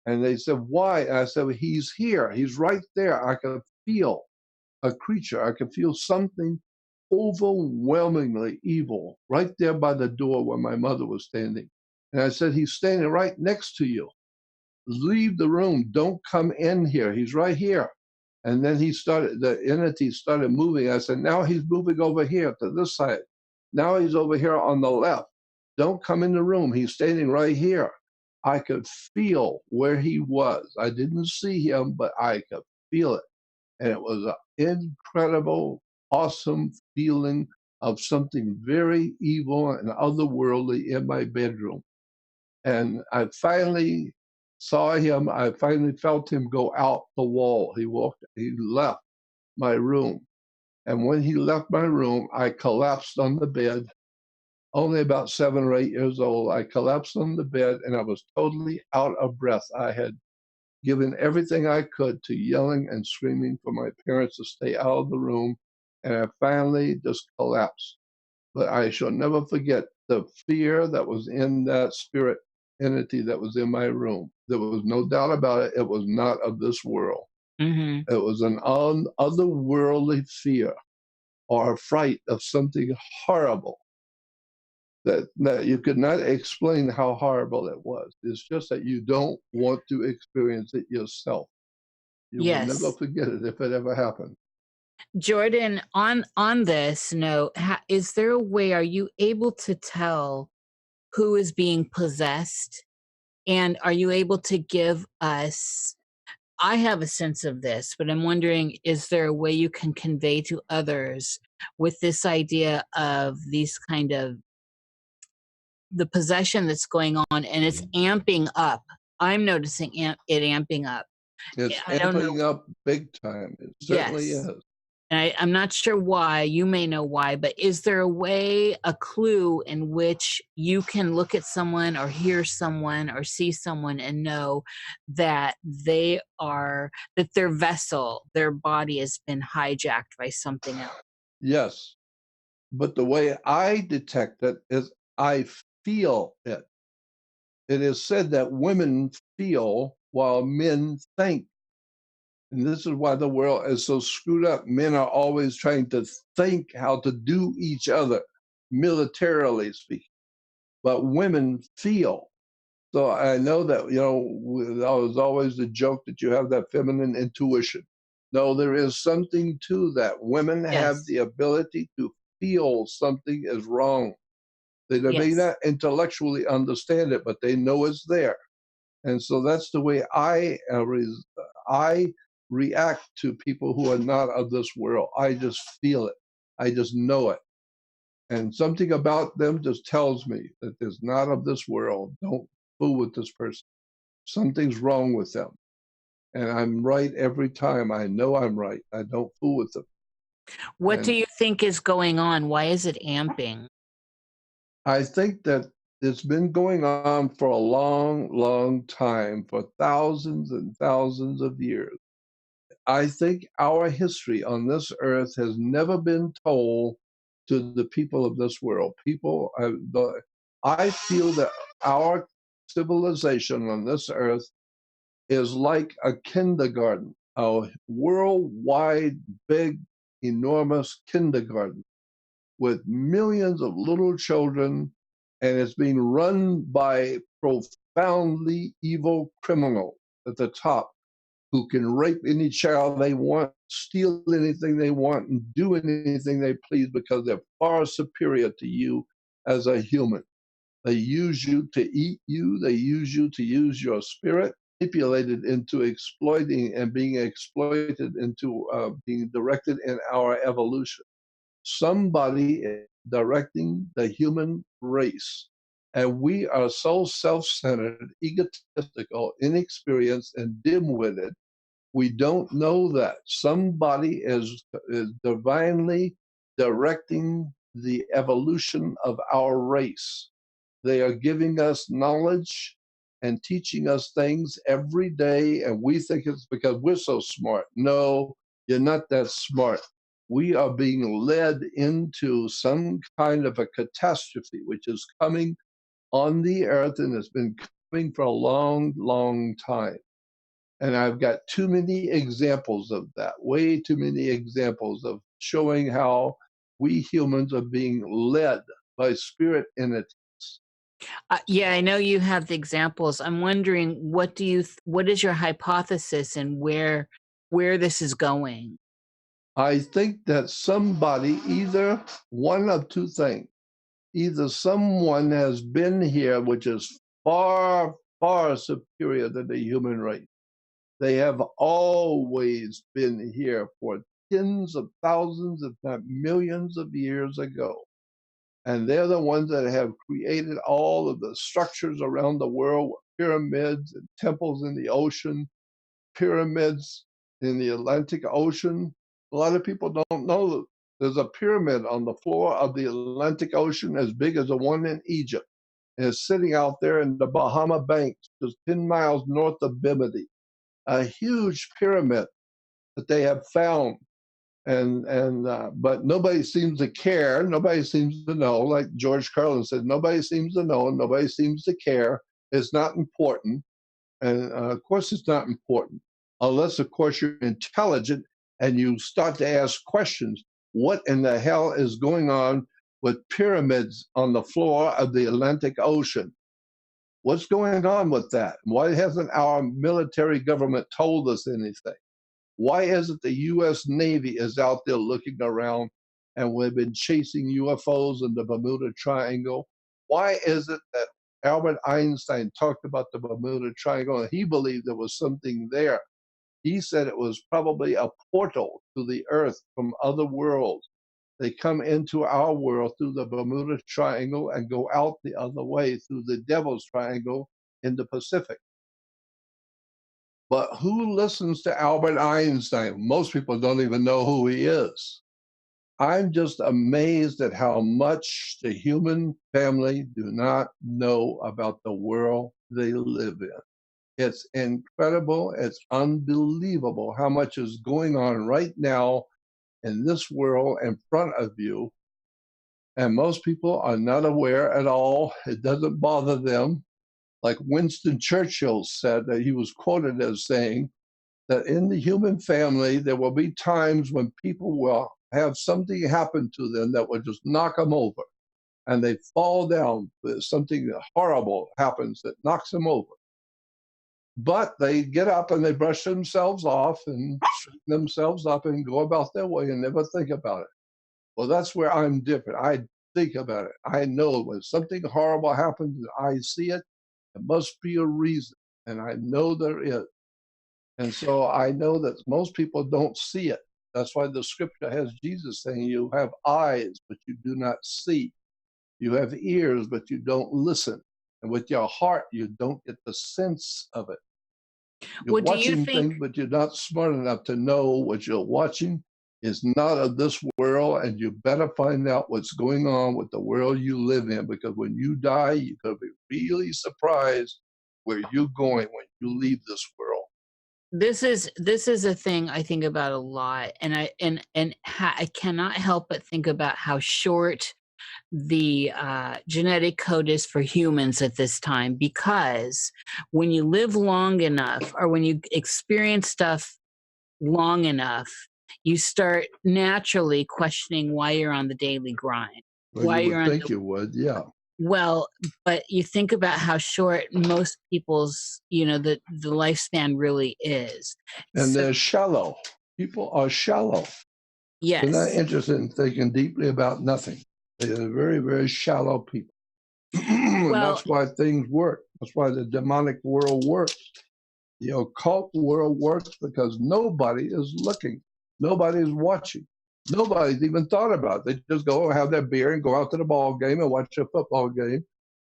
And they said, "Why?" And I said, "He's here. He's right there. I can feel a creature. I can feel something overwhelmingly evil right there by the door where my mother was standing." And I said, "He's standing right next to you. Leave the room. Don't come in here. He's right here." And then the entity started moving. I said, "Now he's moving over here to this side. Now he's over here on the left. Don't come in the room. He's standing right here." I could feel where he was. I didn't see him, but I could feel it. And it was an incredible, awesome feeling of something very evil and otherworldly in my bedroom. And I finally saw him. I finally felt him go out the wall. He left my room. And when he left my room, I collapsed on the bed. Only about 7 or 8 years old. I collapsed on the bed and I was totally out of breath. I had given everything I could to yelling and screaming for my parents to stay out of the room. And I finally just collapsed. But I shall never forget the fear that was in that spirit entity that was in my room. There was no doubt about it. It was not of this world. Hmm. It was an otherworldly fear or a fright of something horrible. that you could not explain how horrible it was. It's just that you don't want to experience it yourself. You will never Yes. forget it if it ever happened. Jordan, on this note, is there a way, are you able to tell who is being possessed? And are you able to give us, I have a sense of this, but I'm wondering, is there a way you can convey to others with this idea of these kind of the possession that's going on, and it's amping up? I'm noticing it amping up. It's I don't know. amping up big time. It certainly Yes. is. And I'm not sure why, you may know why, but is there a way, a clue in which you can look at someone or hear someone or see someone and know that that their vessel, their body has been hijacked by something else? Yes. But the way I detect it is I feel it. It is said that women feel while men think. And this is why the world is so screwed up. Men are always trying to think how to do each other, militarily speaking. But women feel. So I know that, that was always the joke that you have that feminine intuition. No, there is something to that. Women have Yes. the ability to feel something is wrong. They may Yes. not intellectually understand it, but they know it's there. And so that's the way I react to people who are not of this world. I just feel it. I just know it. And something about them just tells me that there's not of this world. Don't fool with this person. Something's wrong with them. And I'm right every time. I know I'm right. I don't fool with them. What And do you think is going on? Why is it amping? I think that it's been going on for a long, long time, for thousands and thousands of years. I think our history on this earth has never been told to the people of this world. I feel that our civilization on this earth is like a kindergarten, a worldwide, big, enormous kindergarten with millions of little children, and it's being run by profoundly evil criminals at the top who can rape any child they want, steal anything they want, and do anything they please because they're far superior to you as a human. They use you to eat you. They use you to use your spirit, manipulated into exploiting and being exploited into being directed in our evolution. Somebody is directing the human race. And we are so self-centered, egotistical, inexperienced, and dim-witted. We don't know that somebody is divinely directing the evolution of our race. They are giving us knowledge and teaching us things every day, and we think it's because we're so smart. No, you're not that smart. We are being led into some kind of a catastrophe, which is coming on the earth, and it's been coming for a long, long time. And I've got too many examples of that, way too many examples of showing how we humans are being led by spirit entities. Yeah, I know you have the examples. I'm wondering, what is your hypothesis and where this is going? I think that somebody, either one of two things, either someone has been here, which is far, far superior to the human race. They have always been here for tens of thousands, if not millions of years ago. And they're the ones that have created all of the structures around the world, pyramids and temples in the ocean, pyramids in the Atlantic Ocean. A lot of people don't know that there's a pyramid on the floor of the Atlantic Ocean as big as the one in Egypt. And it's sitting out there in the Bahama Banks, just 10 miles north of Bimini. A huge pyramid that they have found. But nobody seems to care. Nobody seems to know. Like George Carlin said, nobody seems to know. Nobody seems to care. It's not important. And of course, it's not important unless, of course, you're intelligent and you start to ask questions. What in the hell is going on with pyramids on the floor of the Atlantic Ocean. What's going on with that? Why hasn't our military government told us anything? Why is it the U.S. Navy is out there looking around and we've been chasing UFOs in the Bermuda Triangle? Why is it that Albert Einstein talked about the Bermuda Triangle and he believed there was something there? He said it was probably a portal to the earth from other worlds. They come into our world through the Bermuda Triangle and go out the other way through the Devil's Triangle in the Pacific. But who listens to Albert Einstein? Most people don't even know who he is. I'm just amazed at how much the human family do not know about the world they live in. It's incredible. It's unbelievable how much is going on right now in this world in front of you. And most people are not aware at all. It doesn't bother them. Like Winston Churchill said, that he was quoted as saying that in the human family, there will be times when people will have something happen to them that will just knock them over. And they fall down. Something horrible happens that knocks them over. But they get up and they brush themselves off and straighten themselves up and go about their way and never think about it. Well, that's where I'm different. I think about it. I know when something horrible happens and I see it, there must be a reason. And I know there is. And so I know that most people don't see it. That's why the scripture has Jesus saying, you have eyes, but you do not see. You have ears, but you don't listen. And with your heart, you don't get the sense of it. You're watching things, but you're not smart enough to know what you're watching is not of this world, and you better find out what's going on with the world you live in, because when you die, you're going to be really surprised where you're going when you leave this world. This is a thing I think about a lot, and I cannot help but think about how short the genetic code is for humans at this time, because when you live long enough, or when you experience stuff long enough, you start naturally questioning why you're on the daily grind. Well, why you you're would on think you would, yeah. Well, but you think about how short most people's, the lifespan really is. And they're shallow. People are shallow. Yes. They're not interested in thinking deeply about nothing. They're very, very shallow people. And that's why things work. That's why the demonic world works. The occult world works because nobody is looking. Nobody's watching. Nobody's even thought about it. They just go have their beer and go out to the ball game and watch a football game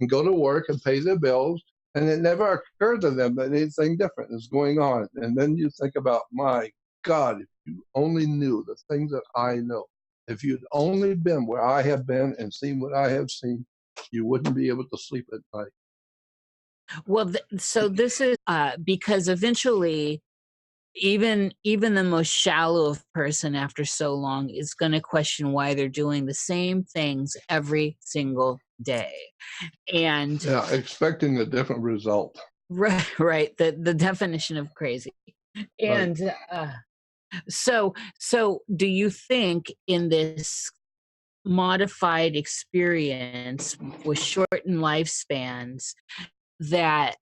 and go to work and pay their bills. And it never occurred to them that anything different is going on. And then you think about, my God, if you only knew the things that I know, if you'd only been where I have been and seen what I have seen, you wouldn't be able to sleep at night. Well, so this is because eventually, even the most shallow person after so long is going to question why they're doing the same things every single day, and expecting a different result. Right. The definition of crazy, and right. So do you think in this modified experience with shortened lifespans, that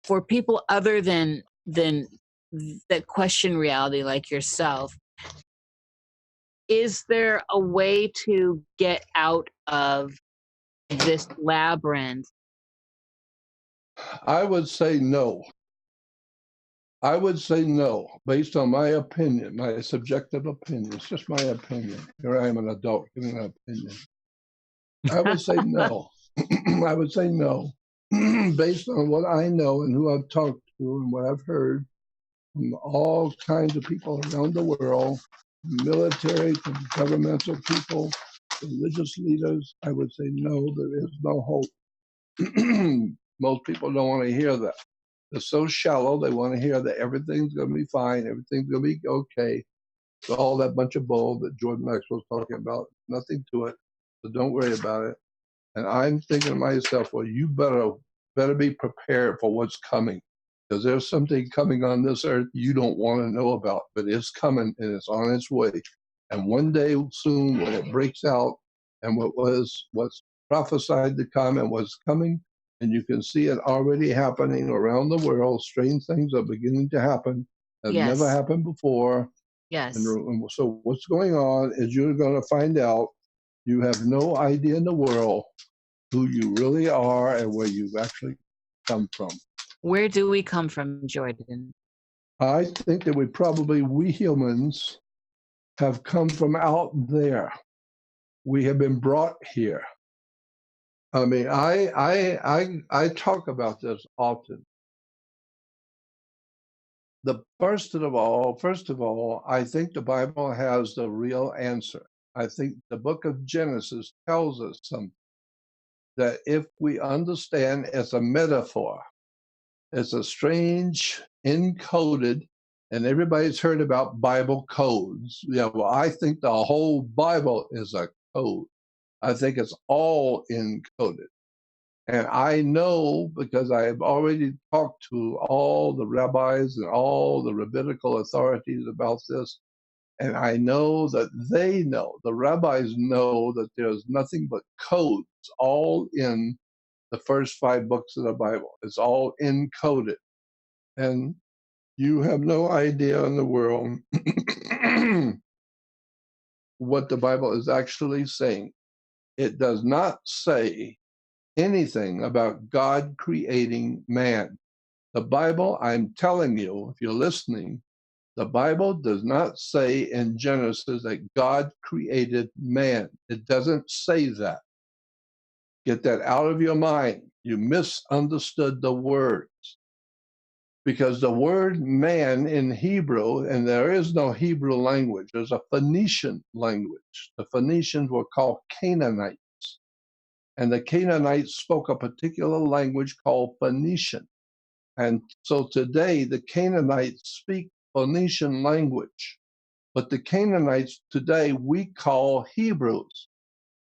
for people other than that question reality like yourself, is there a way to get out of this labyrinth? I would say no. I would say no, based on my opinion, my subjective opinion. It's just my opinion. Here I am, an adult, giving an opinion. I would say no. I would say no, based on what I know and who I've talked to and what I've heard from all kinds of people around the world, military, from governmental people, religious leaders. I would say no, there is no hope. Most people don't want to hear that. They're so shallow, they want to hear that everything's going to be fine, everything's going to be okay. So all that bunch of bull that Jordan Maxwell was talking about, nothing to it, so don't worry about it. And I'm thinking to myself, well, you better be prepared for what's coming, because there's something coming on this earth you don't want to know about, but it's coming and it's on its way. And one day soon, when it breaks out and what's prophesied to come and what's coming. And you can see it already happening around the world. Strange things are beginning to happen that have never Yes. happened before. Yes. And so what's going on is you're going to find out you have no idea in the world who you really are and where you've actually come from. Where do we come from, Jordan? I think that we humans have come from out there. We have been brought here. I mean, I talk about this often. First of all, I think the Bible has the real answer. I think the book of Genesis tells us something that if we understand it's a metaphor, it's a strange encoded, and everybody's heard about Bible codes. Yeah, well, I think the whole Bible is a code. I think it's all encoded. And I know because I have already talked to all the rabbis and all the rabbinical authorities about this. And I know that the rabbis know that there's nothing but codes all in the first 5 books of the Bible. It's all encoded. And you have no idea in the world what the Bible is actually saying. It does not say anything about God creating man. The Bible, I'm telling you, if you're listening, the Bible does not say in Genesis that God created man. It doesn't say that. Get that out of your mind. You misunderstood the words. Because the word man in Hebrew, and there is no Hebrew language, there's a Phoenician language. The Phoenicians were called Canaanites. And the Canaanites spoke a particular language called Phoenician. And so today the Canaanites speak Phoenician language. But the Canaanites today we call Hebrews.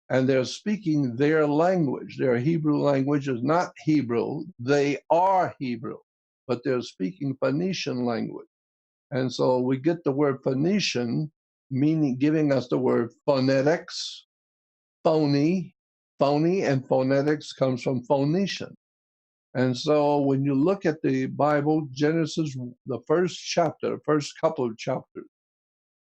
And they're speaking their language. Their Hebrew language is not Hebrew. They are Hebrew, but they're speaking Phoenician language. And so we get the word Phoenician, meaning giving us the word phonetics, phony, and phonetics comes from Phoenician. And so when you look at the Bible, Genesis, the first chapter, the first couple of chapters,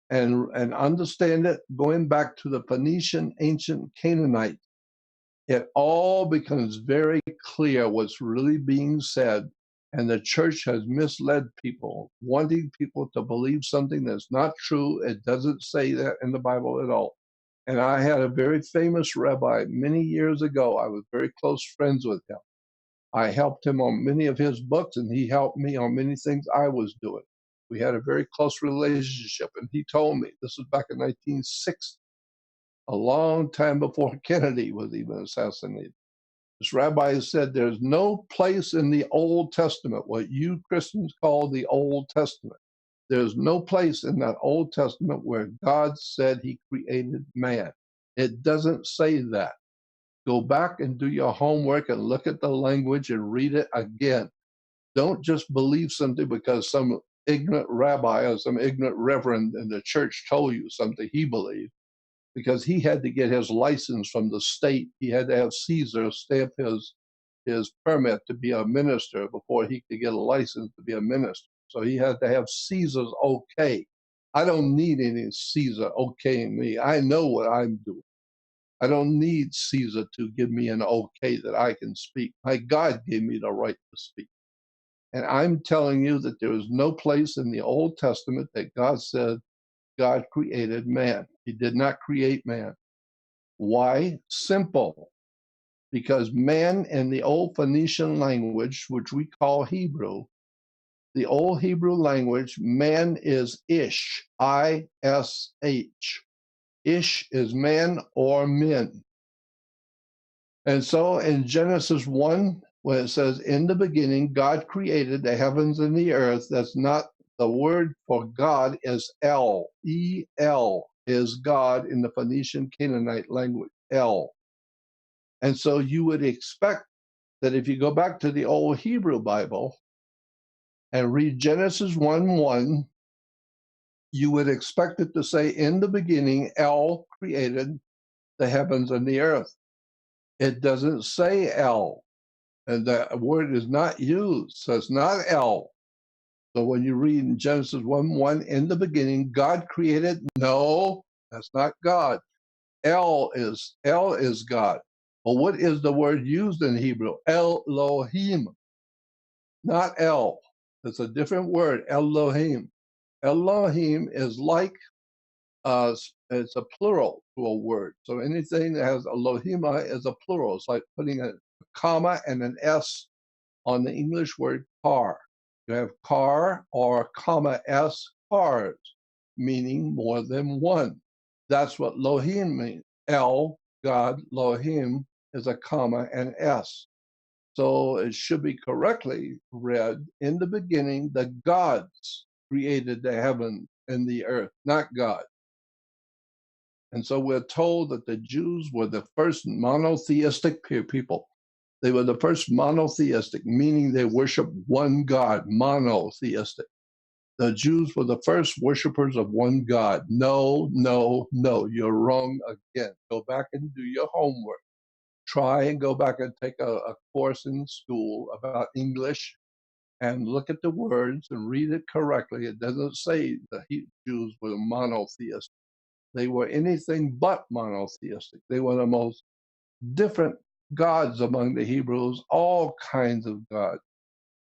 and understand it, going back to the Phoenician ancient Canaanite, it all becomes very clear what's really being said. And the church has misled people, wanting people to believe something that's not true. It doesn't say that in the Bible at all. And I had a very famous rabbi many years ago. I was very close friends with him. I helped him on many of his books, and he helped me on many things I was doing. We had a very close relationship, and he told me, this was back in 1960, a long time before Kennedy was even assassinated. This rabbi said, there's no place in the Old Testament, what you Christians call the Old Testament. There's no place in that Old Testament where God said he created man. It doesn't say that. Go back and do your homework and look at the language and read it again. Don't just believe something because some ignorant rabbi or some ignorant reverend in the church told you something he believed, because he had to get his license from the state. He had to have Caesar stamp his permit to be a minister before he could get a license to be a minister. So he had to have Caesar's okay. I don't need any Caesar okaying me. I know what I'm doing. I don't need Caesar to give me an okay that I can speak. My God gave me the right to speak. And I'm telling you that there is no place in the Old Testament that God said God created man. He did not create man. Why? Simple. Because man in the old Phoenician language, which we call Hebrew, the old Hebrew language, man is ish, I-S-H. Ish is man or men. And so in Genesis 1, when it says, in the beginning, God created the heavens and the earth, that's not the word for God is El. E-L is God in the Phoenician Canaanite language, El. And so you would expect that if you go back to the old Hebrew Bible and read Genesis 1:1, you would expect it to say, in the beginning, El created the heavens and the earth. It doesn't say El, and the word is not used, so it's not El. So when you read in Genesis 1:1, in the beginning, God created, no, that's not God. El is God. Well, what is the word used in Hebrew? Elohim, not El. It's a different word, Elohim. Elohim is like, it's a plural to a word. So anything that has Elohima is a plural. It's like putting a comma and an S on the English word car. You have car or comma S, cars, meaning more than one. That's what Lohim means. El, God, Lohim is a comma and S. So it should be correctly read, in the beginning, the gods created the heaven and the earth, not God. And so we're told that the Jews were the first monotheistic people. They were the first monotheistic, meaning they worship one God, monotheistic. The Jews were the first worshipers of one God. No, no, no, you're wrong again. Go back and do your homework. Try and go back and take a course in school about English and look at the words and read it correctly. It doesn't say the Jews were monotheistic. They were anything but monotheistic. They were the most different gods among the Hebrews, all kinds of gods.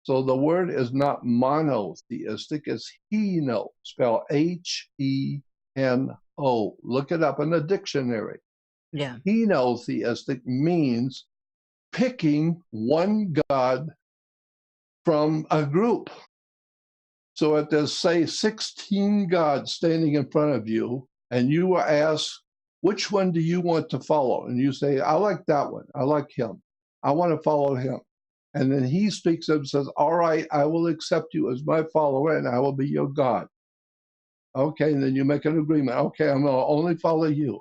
So the word is not monotheistic, it's heno, spelled Heno. Look it up in the dictionary. Yeah. Henotheistic means picking one god from a group. So if there's, say, 16 gods standing in front of you, and you are asked, which one do you want to follow? And you say, I like that one. I like him. I want to follow him. And then he speaks up and says, all right, I will accept you as my follower and I will be your God. Okay, and then you make an agreement. Okay, I'm going to only follow you.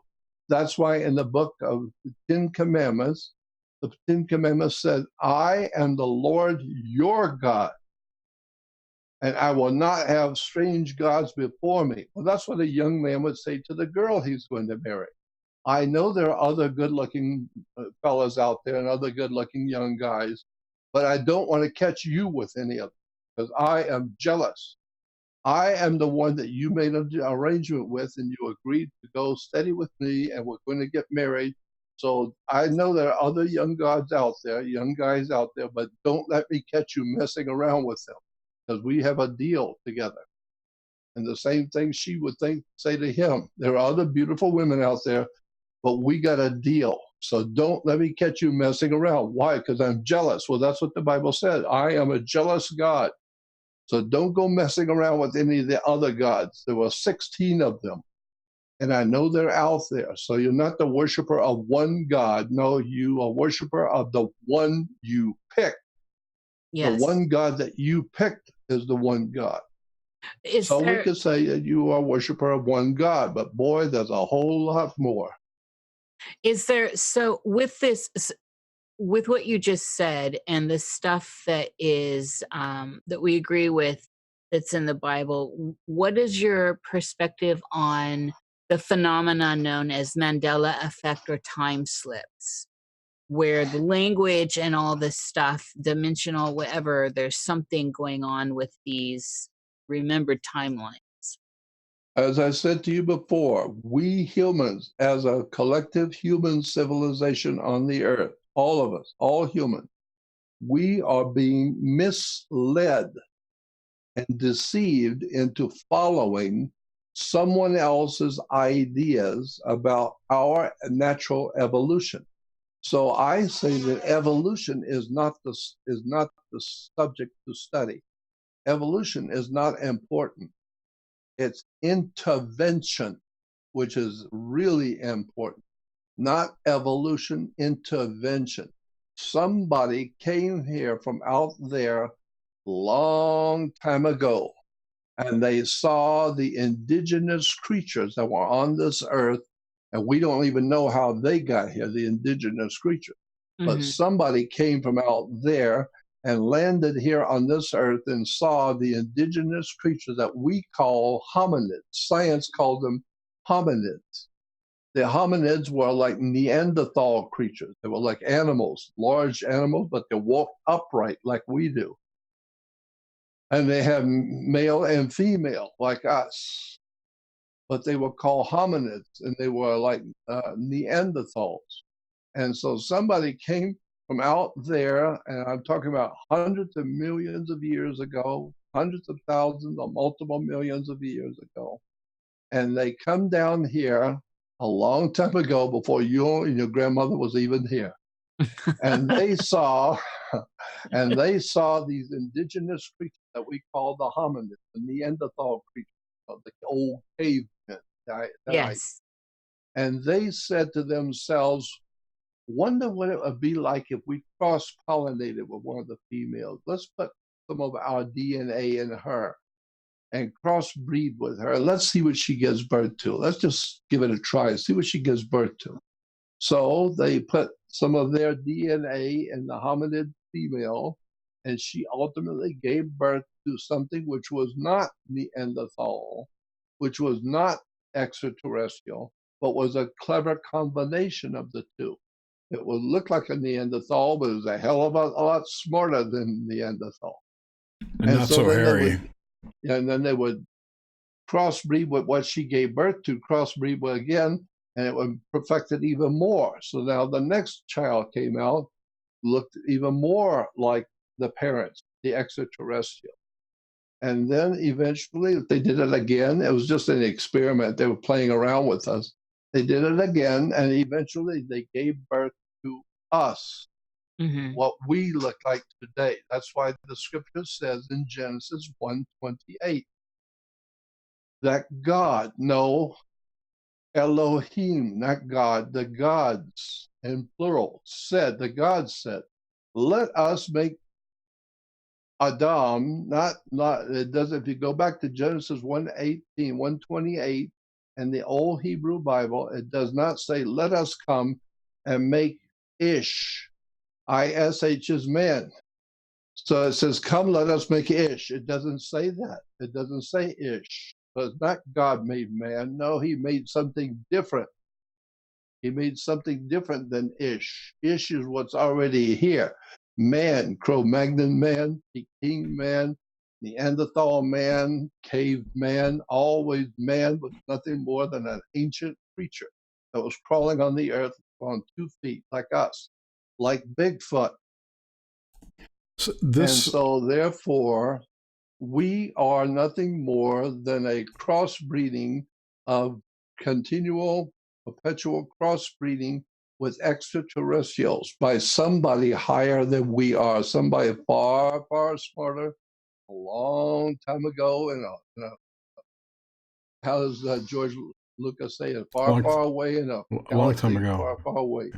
That's why in the book of the Ten Commandments, the Ten Commandments said, I am the Lord your God, and I will not have strange gods before me. Well, that's what a young man would say to the girl he's going to marry. I know there are other good-looking fellas out there and other good-looking young guys, but I don't want to catch you with any of them because I am jealous. I am the one that you made an arrangement with and you agreed to go steady with me and we're going to get married. So I know there are other young gods out there, young guys out there, but don't let me catch you messing around with them because we have a deal together. And the same thing she would say to him. There are other beautiful women out there, but we got a deal. So don't let me catch you messing around. Why? Because I'm jealous. Well, that's what the Bible said. I am a jealous God. So don't go messing around with any of the other gods. There were 16 of them. And I know they're out there. So you're not the worshiper of one God. No, you are a worshiper of the one you picked. Yes. The one God that you picked is the one God. We could say that you are a worshiper of one God, but boy, there's a whole lot more. So with this, with what you just said and the stuff that is that we agree with that's in the Bible, what is your perspective on the phenomenon known as Mandela effect or time slips, where the language and all this stuff, dimensional, whatever, there's something going on with these remembered timelines? As I said to you before, we humans, as a collective human civilization on the earth, all of us, all humans, we are being misled and deceived into following someone else's ideas about our natural evolution. So I say that evolution is not the subject to study. Evolution is not important. It's intervention, which is really important. Not evolution, intervention. Somebody came here from out there long time ago, and they saw the indigenous creatures that were on this earth, and we don't even know how they got here, the indigenous creatures. But somebody came from out there and landed here on this earth and saw the indigenous creatures that we call hominids. Science called them hominids. The hominids were like Neanderthal creatures. They were like animals, large animals, but they walked upright like we do. And they had male and female like us. But they were called hominids, and they were like Neanderthals. And so somebody came from out there, and I'm talking about hundreds of millions of years ago, hundreds of thousands or multiple millions of years ago. And they come down here a long time ago before you and your grandmother was even here. And they saw these indigenous creatures that we call the hominids, the Neanderthal creatures, the old cavemen. Yes. And they said to themselves, wonder what it would be like if we cross-pollinated with one of the females. Let's put some of our DNA in her and crossbreed with her. Let's see what she gives birth to. Let's just give it a try, see what she gives birth to. So they put some of their DNA in the hominid female, and she ultimately gave birth to something which was not Neanderthal, which was not extraterrestrial, but was a clever combination of the two. It would look like a Neanderthal, but it was a hell of a lot smarter than Neanderthal. And not so hairy. And then they would crossbreed with what she gave birth to, crossbreed with again, and it would perfect it even more. So now the next child came out, looked even more like the parents, the extraterrestrial. And then eventually they did it again. It was just an experiment. They were playing around with us. They did it again, and eventually they gave birth to us, what we look like today. That's why the scripture says in Genesis 1:28 that God, no, Elohim, not God, the gods in plural, said, the God said, let us make Adam, it doesn't, if you go back to Genesis 1:18, 1:28, and the old Hebrew Bible, it does not say, let us come and make Ish. I-S-H is man. So it says, come, let us make Ish. It doesn't say that. It doesn't say Ish. So it's not God made man. No, he made something different. He made something different than Ish. Ish is what's already here. Man, Cro-Magnon man, Peking man, Neanderthal man, cave man, always man, but nothing more than an ancient creature that was crawling on the earth on 2 feet like us, like Bigfoot. And so therefore, we are nothing more than a crossbreeding of continual, perpetual crossbreeding with extraterrestrials by somebody higher than we are, somebody far, far smarter, a long time ago. How does George Lucas say it? Far, far away in a long time ago. Far, far away.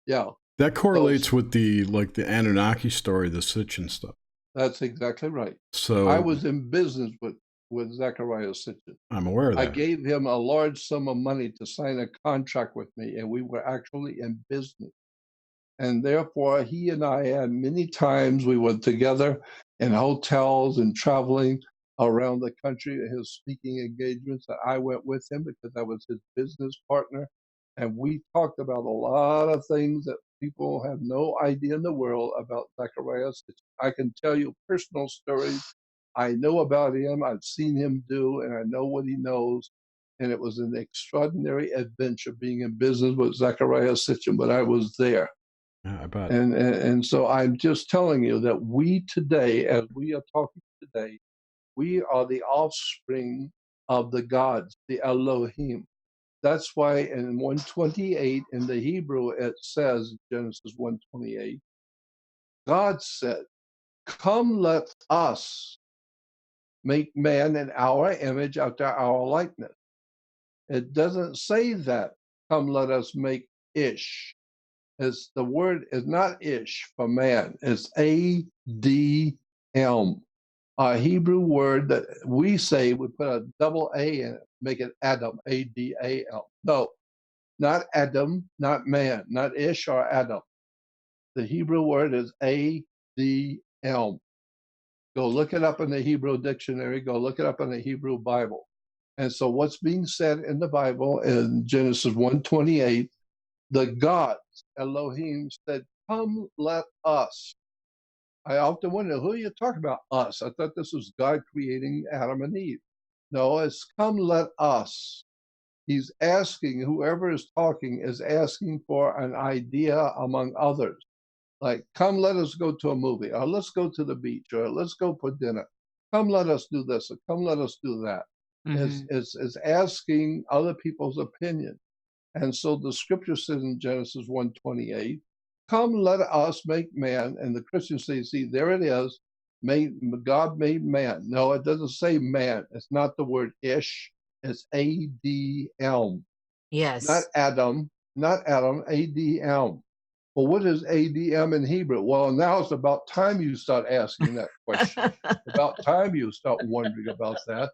Yeah. That correlates with the Anunnaki story, the Sitchin stuff. That's exactly right. So I was in business with Zechariah Sitchin. I'm aware of that. I gave him a large sum of money to sign a contract with me, and we were actually in business. And therefore, he and I had many times we were together in hotels and traveling around the country at his speaking engagements. I went with him because I was his business partner. And we talked about a lot of things that people have no idea in the world about Zechariah Sitchin. I can tell you personal stories. I know about him. I've seen him do, and I know what he knows. And it was an extraordinary adventure being in business with Zechariah Sitchin, but I was there. Yeah, I bet. And so I'm just telling you that we today, as we are talking today, we are the offspring of the gods, the Elohim. That's why in 1:28 in the Hebrew it says, Genesis 1:28, God said, come let us make man in our image after our likeness. It doesn't say that, come let us make Ish. The word is not Ish for man, it's A-D-M. A Hebrew word that we say, we put a double A in it, make it Adam, A-D-A-M. No, not Adam, not man, not Ish or Adam. The Hebrew word is A-D-M. Go look it up in the Hebrew dictionary, go look it up in the Hebrew Bible. And so what's being said in the Bible in Genesis 1:28, the gods, Elohim, said, come, let us. I often wonder, who are you talking about, us? I thought this was God creating Adam and Eve. No, it's come, let us. He's asking, whoever is talking is asking for an idea among others. Like, come, let us go to a movie, or let's go to the beach, or let's go for dinner. Come, let us do this, or come, let us do that. Is asking other people's opinion. And so the scripture says in Genesis 1:28, come, let us make man. And the Christians say, see, there it is. God made man. No, it doesn't say man. It's not the word ish. It's ADM. Yes. Not Adam, ADM. Well, what is ADM in Hebrew? Well, now it's about time you start asking that question. About time you start wondering about that.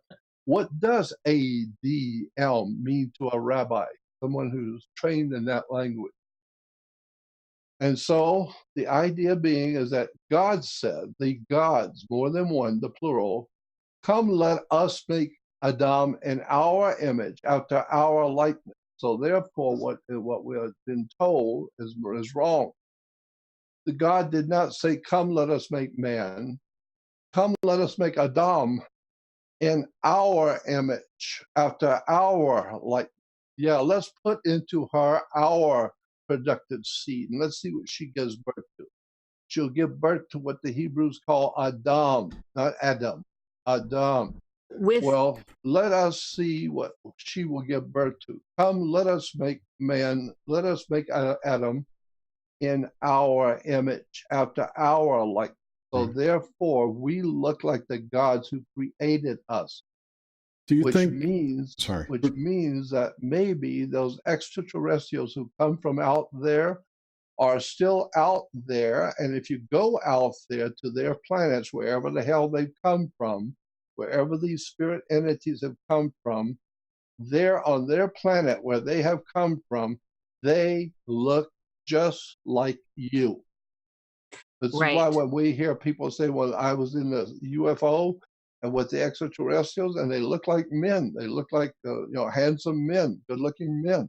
What does ADM mean to a rabbi, someone who's trained in that language? And so the idea being is that God said, the gods, more than one, the plural, come, let us make Adam in our image, after our likeness. So therefore, what we have been told is wrong. The God did not say, come, let us make man. Come, let us make Adam in our image, after our likeness. Yeah, let's put into her our productive seed, and let's see what she gives birth to. She'll give birth to what the Hebrews call Adam, not Adam, Adam. Well, let us see what she will give birth to. Come, let us make man, let us make Adam in our image, after our likeness. So therefore, we look like the gods who created us. Do you which think? means Sorry. which means that maybe those extraterrestrials who come from out there are still out there, and if you go out there to their planets, wherever the hell they've come from, wherever these spirit entities have come from, they're on their planet where they have come from, they look just like you. This is why when we hear people say, well, I was in the UFO and with the extraterrestrials, and they look like men. They look like handsome men, good-looking men.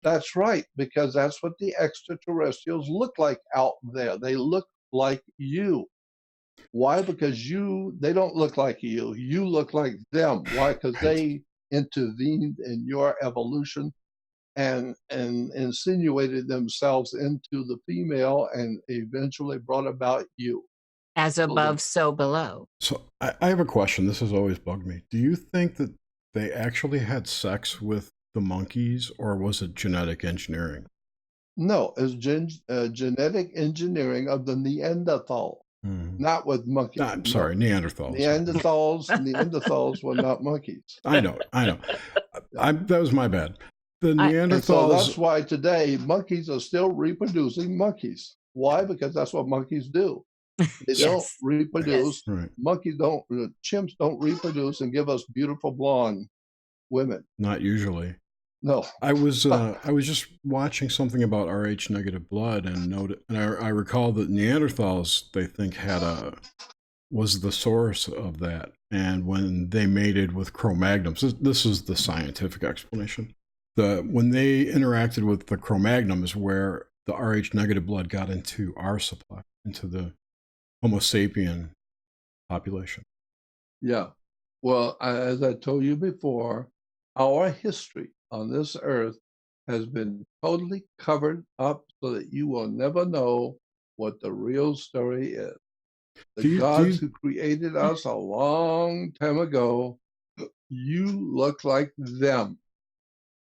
That's right, because that's what the extraterrestrials look like out there. They look like you. Why? Because they don't look like you. You look like them. Why? Because they intervened in your evolution and insinuated themselves into the female and eventually brought about you. As above, so below. So I have a question. This has always bugged me. Do you think that they actually had sex with the monkeys, or was it genetic engineering? No, it's genetic engineering of the Neanderthal, not with monkeys. I'm sorry, Neanderthals. Neanderthals were not monkeys. I know. That was my bad. The Neanderthals. And so that's why today monkeys are still reproducing monkeys. Why? Because that's what monkeys do. They don't reproduce. Right. Monkeys don't. Chimps don't reproduce and give us beautiful blonde women. Not usually. No. I was just watching something about Rh negative blood and I recall that Neanderthals, they think was the source of that. And when they mated with Cro-Magnons, this is the scientific explanation. When they interacted with the Cro-Magnon is where the Rh negative blood got into our supply, into the Homo sapien population. Yeah. Well, as I told you before, our history on this earth has been totally covered up so that you will never know what the real story is. The gods who created us a long time ago, you look like them.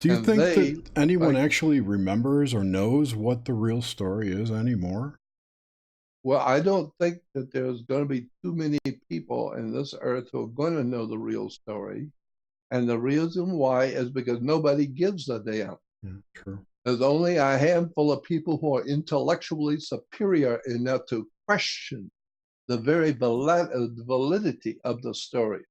Do you think that anyone actually remembers or knows what the real story is anymore? Well, I don't think that there's going to be too many people in this earth who are going to know the real story. And the reason why is because nobody gives a damn. Yeah, true. There's only a handful of people who are intellectually superior enough to question the very validity of the story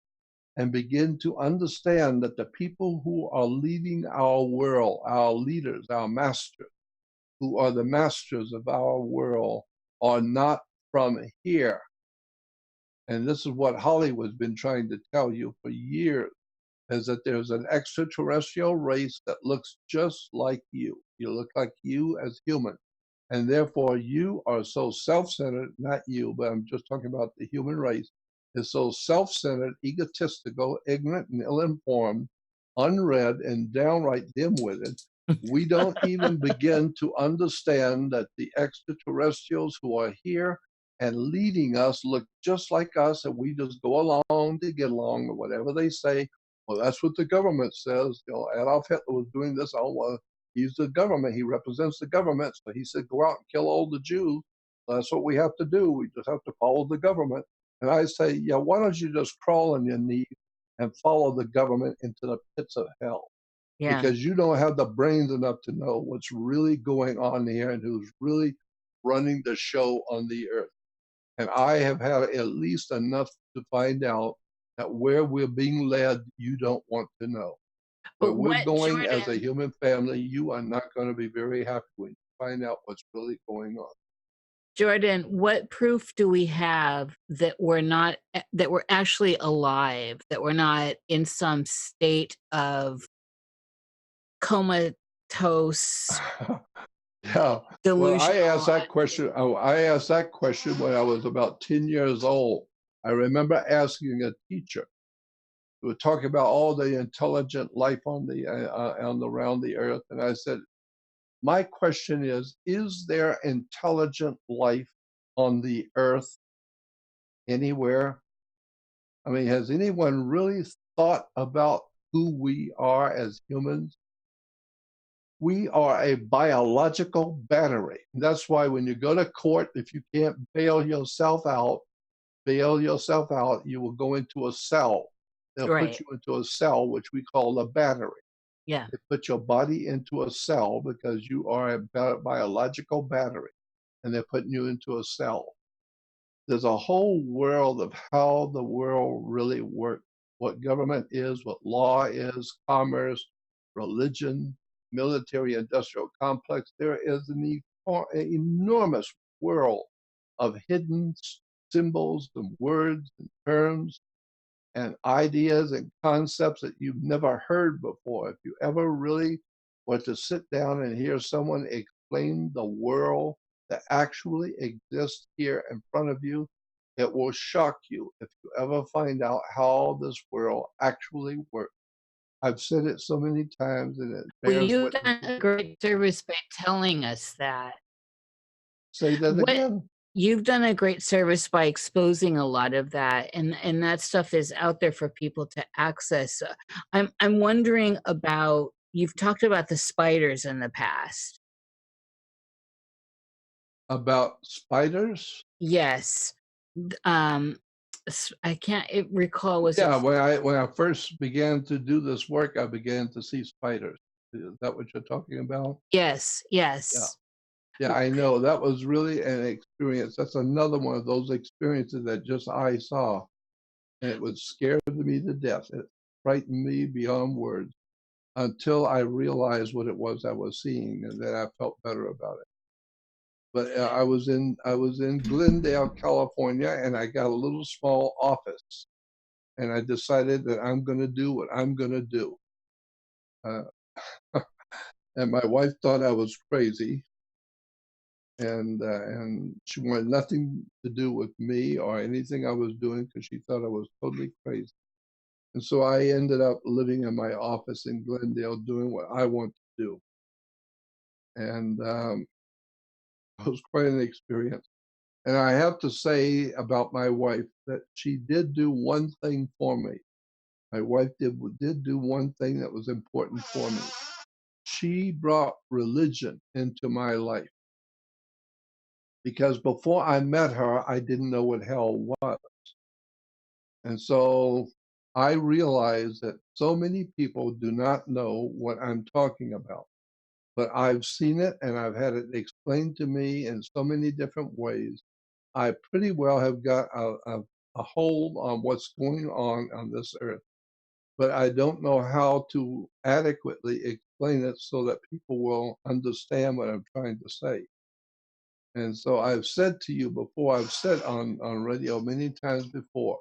and begin to understand that the people who are leading our world, our leaders, our masters, who are the masters of our world, are not from here. And this is what Hollywood's been trying to tell you for years. is that there's an extraterrestrial race that looks just like you. You look like you as human. And therefore, you are so self-centered, not you, but I'm just talking about the human race, is so self-centered, egotistical, ignorant, and ill-informed, unread, and downright dim-witted. We don't even begin to understand that the extraterrestrials who are here and leading us look just like us, and we just go along to get along, or whatever they say. Well, that's what the government says. You know, Adolf Hitler was doing this. Oh, well, he's the government. He represents the government. So he said, go out and kill all the Jews. That's what we have to do. We just have to follow the government. And I say, yeah, why don't you just crawl on your knees and follow the government into the pits of hell? Yeah. Because you don't have the brains enough to know what's really going on here and who's really running the show on the earth. And I have had at least enough to find out that where we're being led, you don't want to know. Where But we're what, going as a Jordan, human family, you are not going to be very happy when you find out what's really going on. Jordan, what proof do we have that we're not, that we're actually alive, that we're not in some state of comatose, Yeah. Well, I delusional? asked that question. I asked that question when I was about 10 years old. I remember asking a teacher who would talk about all the intelligent life on the around the earth, and I said, my question is there intelligent life on the earth anywhere? I mean, has anyone really thought about who we are as humans? We are a biological battery. That's why when you go to court, if you can't bail yourself out, you will go into a cell. They'll Right. put you into a cell, which we call a battery. Yeah. They put your body into a cell because you are a biological battery, and they're putting you into a cell. There's a whole world of how the world really works, what government is, what law is, commerce, religion, military industrial complex. There is an enormous world of hidden symbols and words and terms and ideas and concepts that you've never heard before. If you ever really were to sit down and hear someone explain the world that actually exists here in front of you, it will shock you if you ever find out how this world actually works. I've said it so many times, and it Well, bears you've witness. done a great service by telling us that. Say that What again. you've done a great service by exposing a lot of that, and that stuff is out there for people to access. I'm wondering about, you've talked about the spiders in the past. About spiders? Yes. I can't recall, was it? Yeah, when I first began to do this work, I began to see spiders. Is that what you're talking about? Yes, Yeah. yes. Yeah, I know. That was really an experience. That's another one of those experiences that just I saw. And it was scared me to death. It frightened me beyond words until I realized what it was I was seeing, and then I felt better about it. But I was in Glendale, California, and I got a little small office, and I decided that I'm going to do what I'm going to do. And my wife thought I was crazy, and she wanted nothing to do with me or anything I was doing because she thought I was totally crazy. And so I ended up living in my office in Glendale doing what I want to do. And it was quite an experience. And I have to say about my wife that she did do one thing for me. My wife did do one thing that was important for me. She brought religion into my life. Because before I met her, I didn't know what hell was. And so I realized that so many people do not know what I'm talking about. But I've seen it and I've had it explained to me in so many different ways. I pretty well have got a hold on what's going on this earth. But I don't know how to adequately explain it so that people will understand what I'm trying to say. And so I've said to you before, I've said on radio many times before,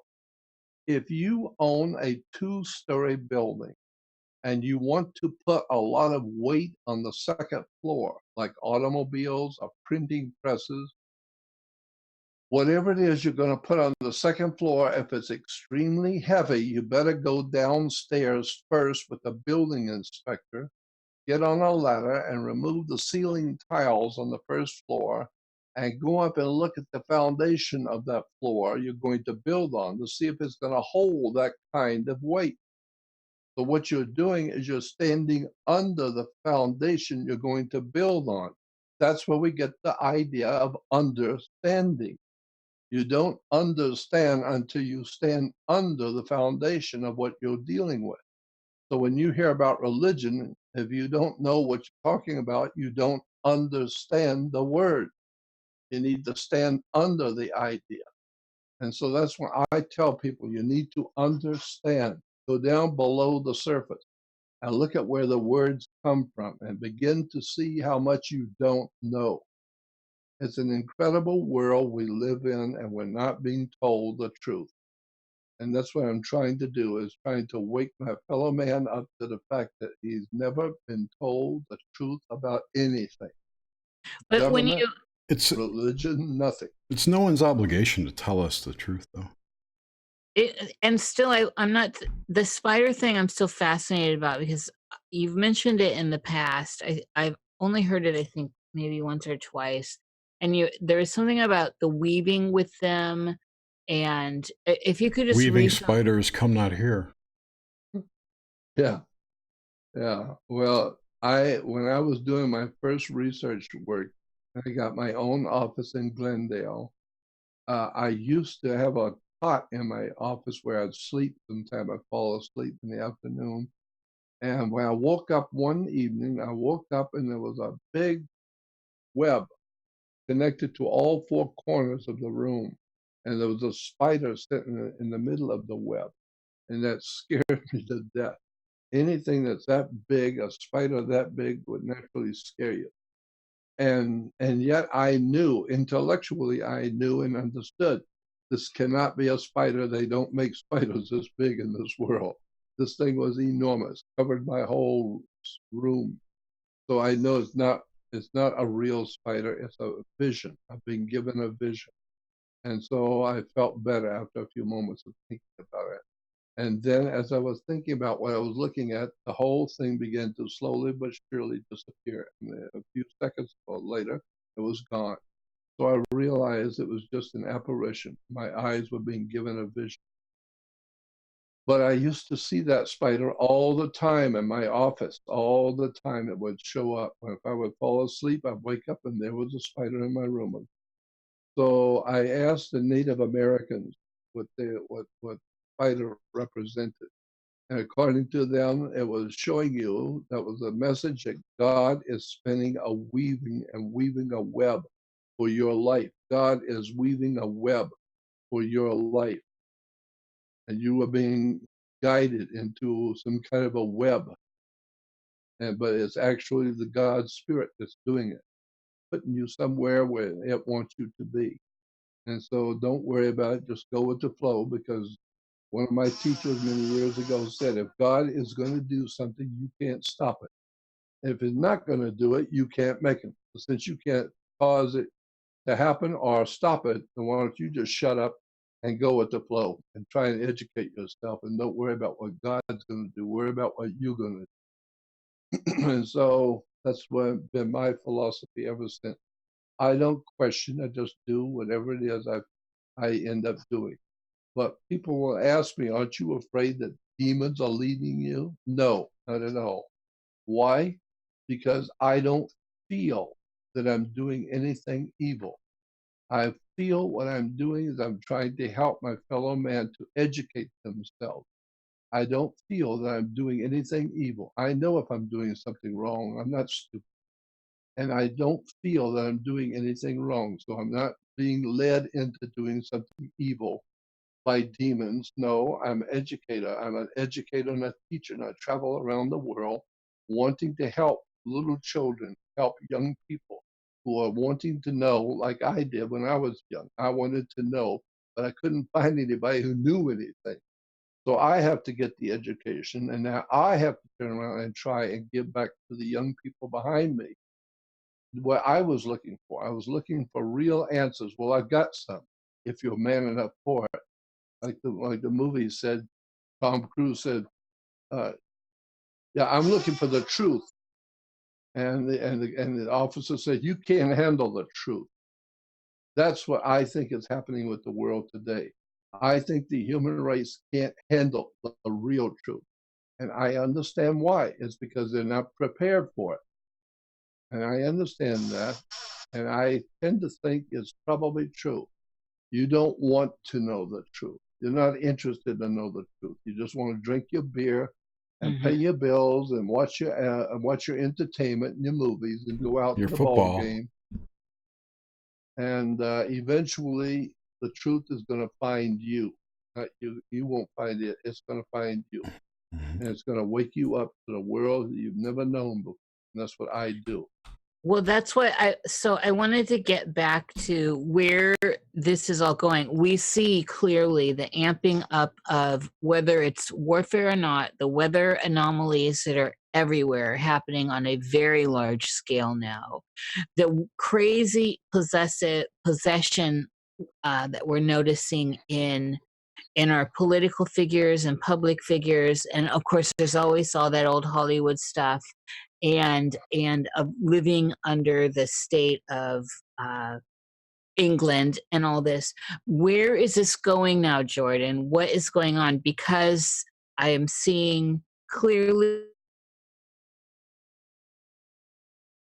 if you own a 2-story building and you want to put a lot of weight on the second floor, like automobiles or printing presses, whatever it is you're going to put on the second floor, if it's extremely heavy, you better go downstairs first with the building inspector, get on a ladder and remove the ceiling tiles on the first floor and go up and look at the foundation of that floor you're going to build on to see if it's going to hold that kind of weight. So what you're doing is you're standing under the foundation you're going to build on. That's where we get the idea of understanding. You don't understand until you stand under the foundation of what you're dealing with. So when you hear about religion, if you don't know what you're talking about, you don't understand the word. You need to stand under the idea. And so that's when I tell people you need to understand. Go down below the surface and look at where the words come from and begin to see how much you don't know. It's an incredible world we live in, and we're not being told the truth. And that's what I'm trying to do, is trying to wake my fellow man up to the fact that he's never been told the truth about anything. But when Government, you, It's religion, nothing. it's no one's obligation to tell us the truth, though. and still, I'm not, the spider thing I'm still fascinated about, because you've mentioned it in the past. I've only heard it, I think, maybe once or twice. And there is something about the weaving with them. And if you could just Weaving read spiders come not here. Yeah. Yeah. Well, when I was doing my first research work, I got my own office in Glendale. I used to have a cot in my office where I'd sleep sometime. I'd fall asleep in the afternoon. And when I woke up one evening, I woke up and there was a big web connected to all 4 corners of the room. And there was a spider sitting in the middle of the web. And that scared me to death. Anything that's that big, a spider that big, would naturally scare you. And yet I knew, intellectually, I knew and understood, this cannot be a spider. They don't make spiders this big in this world. This thing was enormous, covered my whole room. So I know it's not a real spider, it's a vision. I've been given a vision. And so I felt better after a few moments of thinking about it. And then as I was thinking about what I was looking at, the whole thing began to slowly but surely disappear. And a few seconds later, it was gone. So I realized it was just an apparition. My eyes were being given a vision. But I used to see that spider all the time in my office. All the time it would show up. If I would fall asleep, I'd wake up and there was a spider in my room. So I asked the Native Americans what spider represented. And according to them, it was showing you, that was a message that God is spinning weaving a web for your life. God is weaving a web for your life. And you are being guided into some kind of a web. But it's actually the God Spirit that's doing it, putting you somewhere where it wants you to be. And so don't worry about it, just go with the flow, because one of my teachers many years ago said, if God is going to do something, you can't stop it. If he's not going to do it, you can't make him. Since you can't cause it to happen or stop it, then why don't you just shut up and go with the flow and try and educate yourself, and don't worry about what God's going to do. Worry about what you're going to do. And so that's been my philosophy ever since. I don't question, I just do whatever it is I end up doing. But people will ask me, aren't you afraid that demons are leading you? No, not at all. Why? Because I don't feel that I'm doing anything evil. I feel what I'm doing is I'm trying to help my fellow man to educate themselves. I don't feel that I'm doing anything evil. I know if I'm doing something wrong, I'm not stupid. And I don't feel that I'm doing anything wrong. So I'm not being led into doing something evil by demons. No, I'm an educator. I'm an educator and a teacher, and I travel around the world wanting to help little children, help young people who are wanting to know, like I did when I was young. I wanted to know, but I couldn't find anybody who knew anything. So I have to get the education, and now I have to turn around and try and give back to the young people behind me what I was looking for. I was looking for real answers. Well, I've got some, if you're man enough for it. Like the movie said, Tom Cruise said, "Yeah, I'm looking for the truth," and the officer said, "You can't handle the truth." That's what I think is happening with the world today. I think the human race can't handle the real truth. And I understand why. It's because they're not prepared for it. And I understand that. And I tend to think it's probably true. You don't want to know the truth. You're not interested to know the truth. You just want to drink your beer and pay your bills and watch your entertainment and your movies and go out Your to the football. ball game. And eventually, the truth is going to find you. You won't find it. It's going to find you. And it's going to wake you up to the world that you've never known before. And that's what I do. Well, that's what I wanted to get back to where this is all going. We see clearly the amping up of, whether it's warfare or not, the weather anomalies that are everywhere, happening on a very large scale now. The crazy possession that we're noticing in our political figures and public figures, and of course there's always all that old Hollywood stuff, and living under the state of England and all this. Where is this going now, Jordan? What is going on? Because I am seeing clearly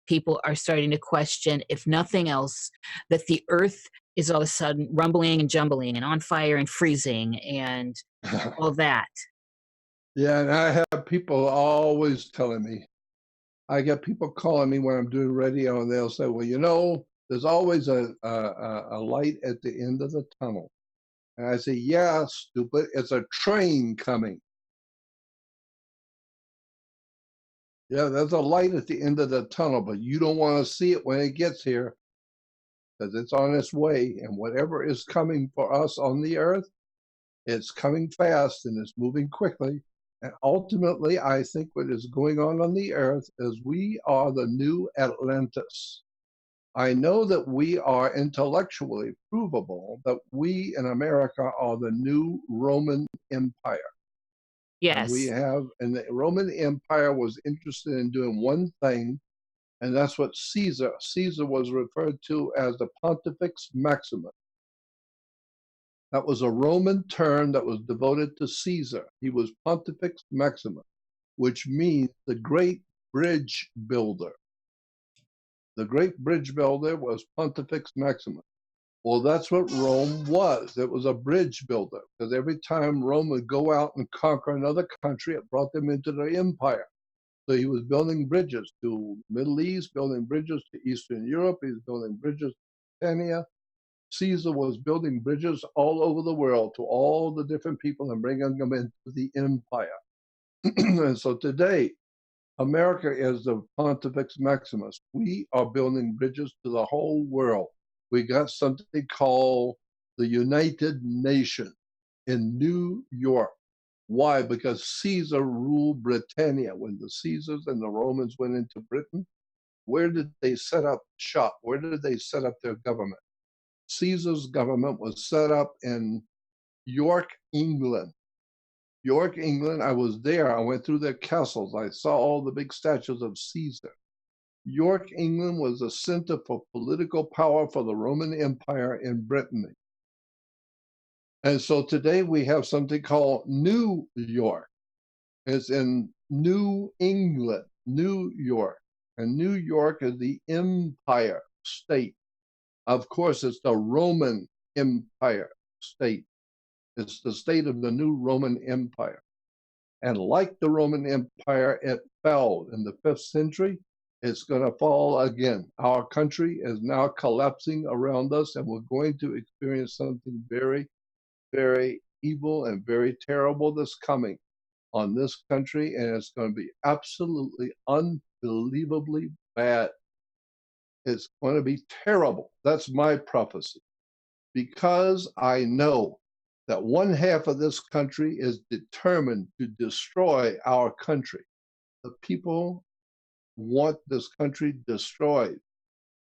people are starting to question, if nothing else, that the earth is all of a sudden rumbling and jumbling and on fire and freezing and all that. Yeah, and I have people always telling me. I get people calling me when I'm doing radio, and they'll say, "Well, there's always a light at the end of the tunnel." And I say, "Yeah, stupid, it's a train coming." Yeah, there's a light at the end of the tunnel, but you don't want to see it when it gets here, because it's on its way. And whatever is coming for us on the earth, it's coming fast and it's moving quickly. And ultimately, I think what is going on the earth is we are the new Atlantis. I know that we are intellectually provable that we in America are the new Roman Empire. And the Roman Empire was interested in doing one thing, and that's what Caesar was referred to as the Pontifex Maximus. That was a Roman term that was devoted to Caesar. He was Pontifex Maximus, which means the great bridge builder. The great bridge builder was Pontifex Maximus. Well, that's what Rome was. It was a bridge builder, because every time Rome would go out and conquer another country, it brought them into their empire. So he was building bridges to the Middle East, building bridges to Eastern Europe. He was building bridges to Britannia. Caesar was building bridges all over the world to all the different people and bringing them into the empire. And so today, America is the Pontifex Maximus. We are building bridges to the whole world. We got something called the United Nations in New York. Why? Because Caesar ruled Britannia. When the Caesars and the Romans went into Britain, where did they set up shop? Where did they set up their government? Caesar's government was set up in York, England. York, England, I was there. I went through their castles. I saw all the big statues of Caesar. York, England was a center for political power for the Roman Empire in Brittany. And so today we have something called New York. It's in New England, New York. And New York is the empire state. Of course, it's the Roman Empire state. It's the state of the new Roman Empire. And like the Roman Empire, it fell in the 5th century. It's going to fall again. Our country is now collapsing around us, and we're going to experience something very, very evil and very terrible that's coming on this country, and it's going to be absolutely unbelievably bad. It's going to be terrible. That's my prophecy. Because I know that one half of this country is determined to destroy our country. The people want this country destroyed.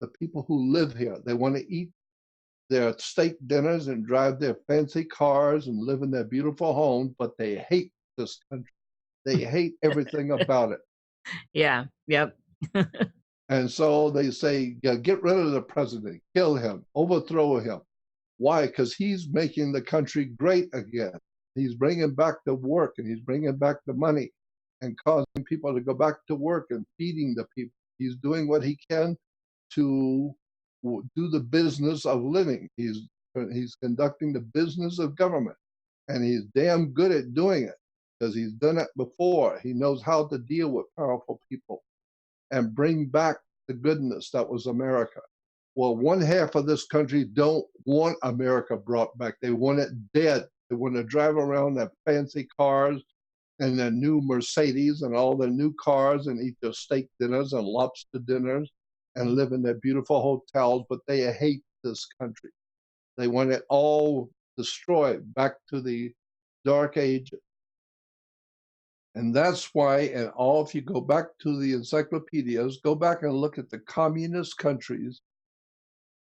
The people who live here, they want to eat their steak dinners and drive their fancy cars and live in their beautiful homes, but they hate this country. They hate everything about it. Yeah. Yep. And so they say, yeah, get rid of the president, kill him, overthrow him. Why? Because he's making the country great again. He's bringing back the work, and he's bringing back the money and causing people to go back to work and feeding the people. He's doing what he can to do the business of living. He's conducting the business of government, and he's damn good at doing it because he's done it before. He knows how to deal with powerful people and bring back the goodness that was America. Well, one half of this country don't want America brought back. They want it dead. They want to drive around their fancy cars and their new Mercedes and all their new cars and eat their steak dinners and lobster dinners and live in their beautiful hotels, but they hate this country. They want it all destroyed, back to the dark ages. And that's why, and if you go back to the encyclopedias, go back and look at the communist countries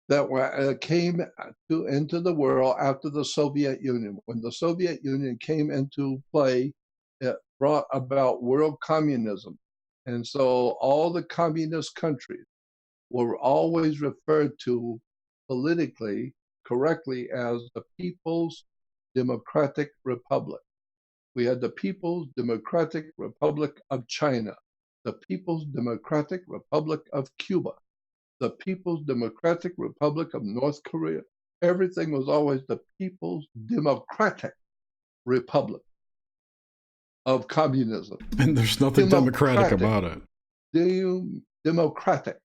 that came into the world after the Soviet Union. When the Soviet Union came into play, it brought about world communism. And so all the communist countries were always referred to politically correctly as the People's Democratic Republic. We had the People's Democratic Republic of China, the People's Democratic Republic of Cuba, the People's Democratic Republic of North Korea. Everything was always the People's Democratic Republic of communism. And there's nothing democratic about it. Democratic.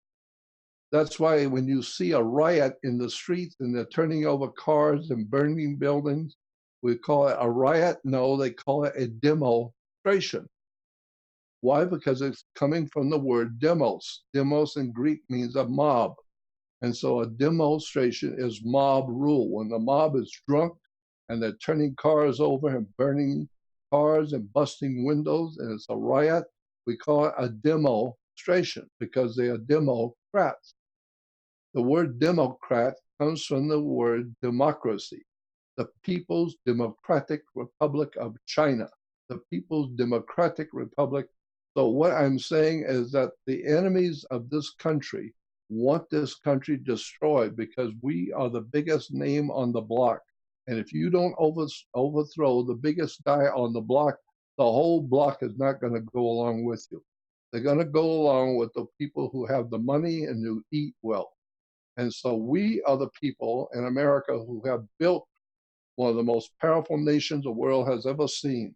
That's why when you see a riot in the streets and they're turning over cars and burning buildings, we call it a riot. No, they call it a demonstration. Why? Because it's coming from the word demos. Demos in Greek means a mob. And so a demonstration is mob rule. When the mob is drunk and they're turning cars over and burning cars and busting windows, and it's a riot, we call it a demonstration because they are Democrats. The word Democrat comes from the word democracy. The People's Democratic Republic of China, the People's Democratic Republic. So what I'm saying is that the enemies of this country want this country destroyed because we are the biggest name on the block. And if you don't overthrow the biggest guy on the block, the whole block is not going to go along with you. They're going to go along with the people who have the money and who eat well. And so we are the people in America who have built one of the most powerful nations the world has ever seen.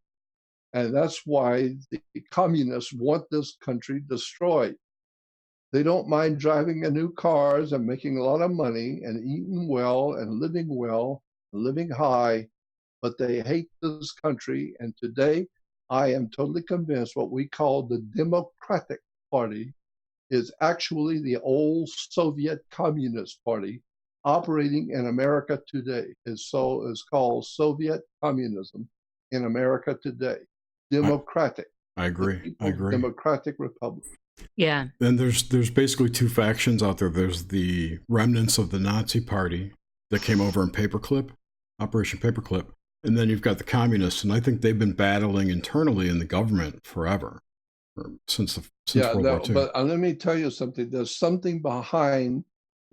And that's why the communists want this country destroyed. They don't mind driving in new cars and making a lot of money and eating well and living high, but they hate this country. And today, I am totally convinced what we call the Democratic Party is actually the old Soviet Communist Party operating in America today. Is called Soviet communism in America today. Democratic. I agree. I agree. Democratic Republic. Yeah. And there's basically two factions out there. There's the remnants of the Nazi Party that came over in Paperclip, Operation Paperclip, and then you've got the communists, and I think they've been battling internally in the government forever, since World War II. But let me tell you something. There's something behind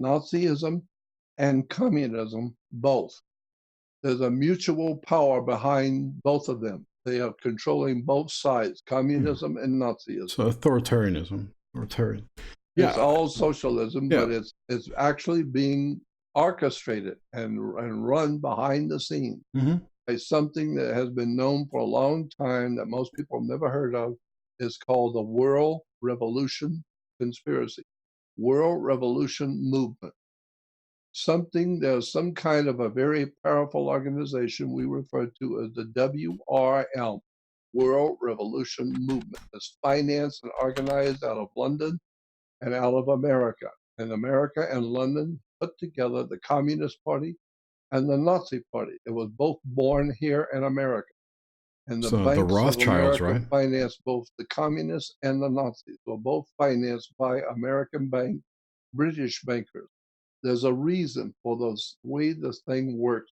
Nazism and communism, both. There's a mutual power behind both of them. They are controlling both sides, communism and Nazism. So authoritarianism. Authoritarian. It's all socialism, but it's actually being orchestrated and run behind the scenes by something that has been known for a long time that most people have never heard of. Is called the World Revolution Conspiracy, World Revolution Movement. There's some kind of a very powerful organization we refer to as the WRM, World Revolution Movement. It's financed and organized out of London and out of America. And America and London put together the Communist Party and the Nazi Party. It was both born here in America. And the So the banks of Rothschilds, America right? financed both the communists and the Nazis. Were both financed by American bank, British bankers. There's a reason for the way this thing works.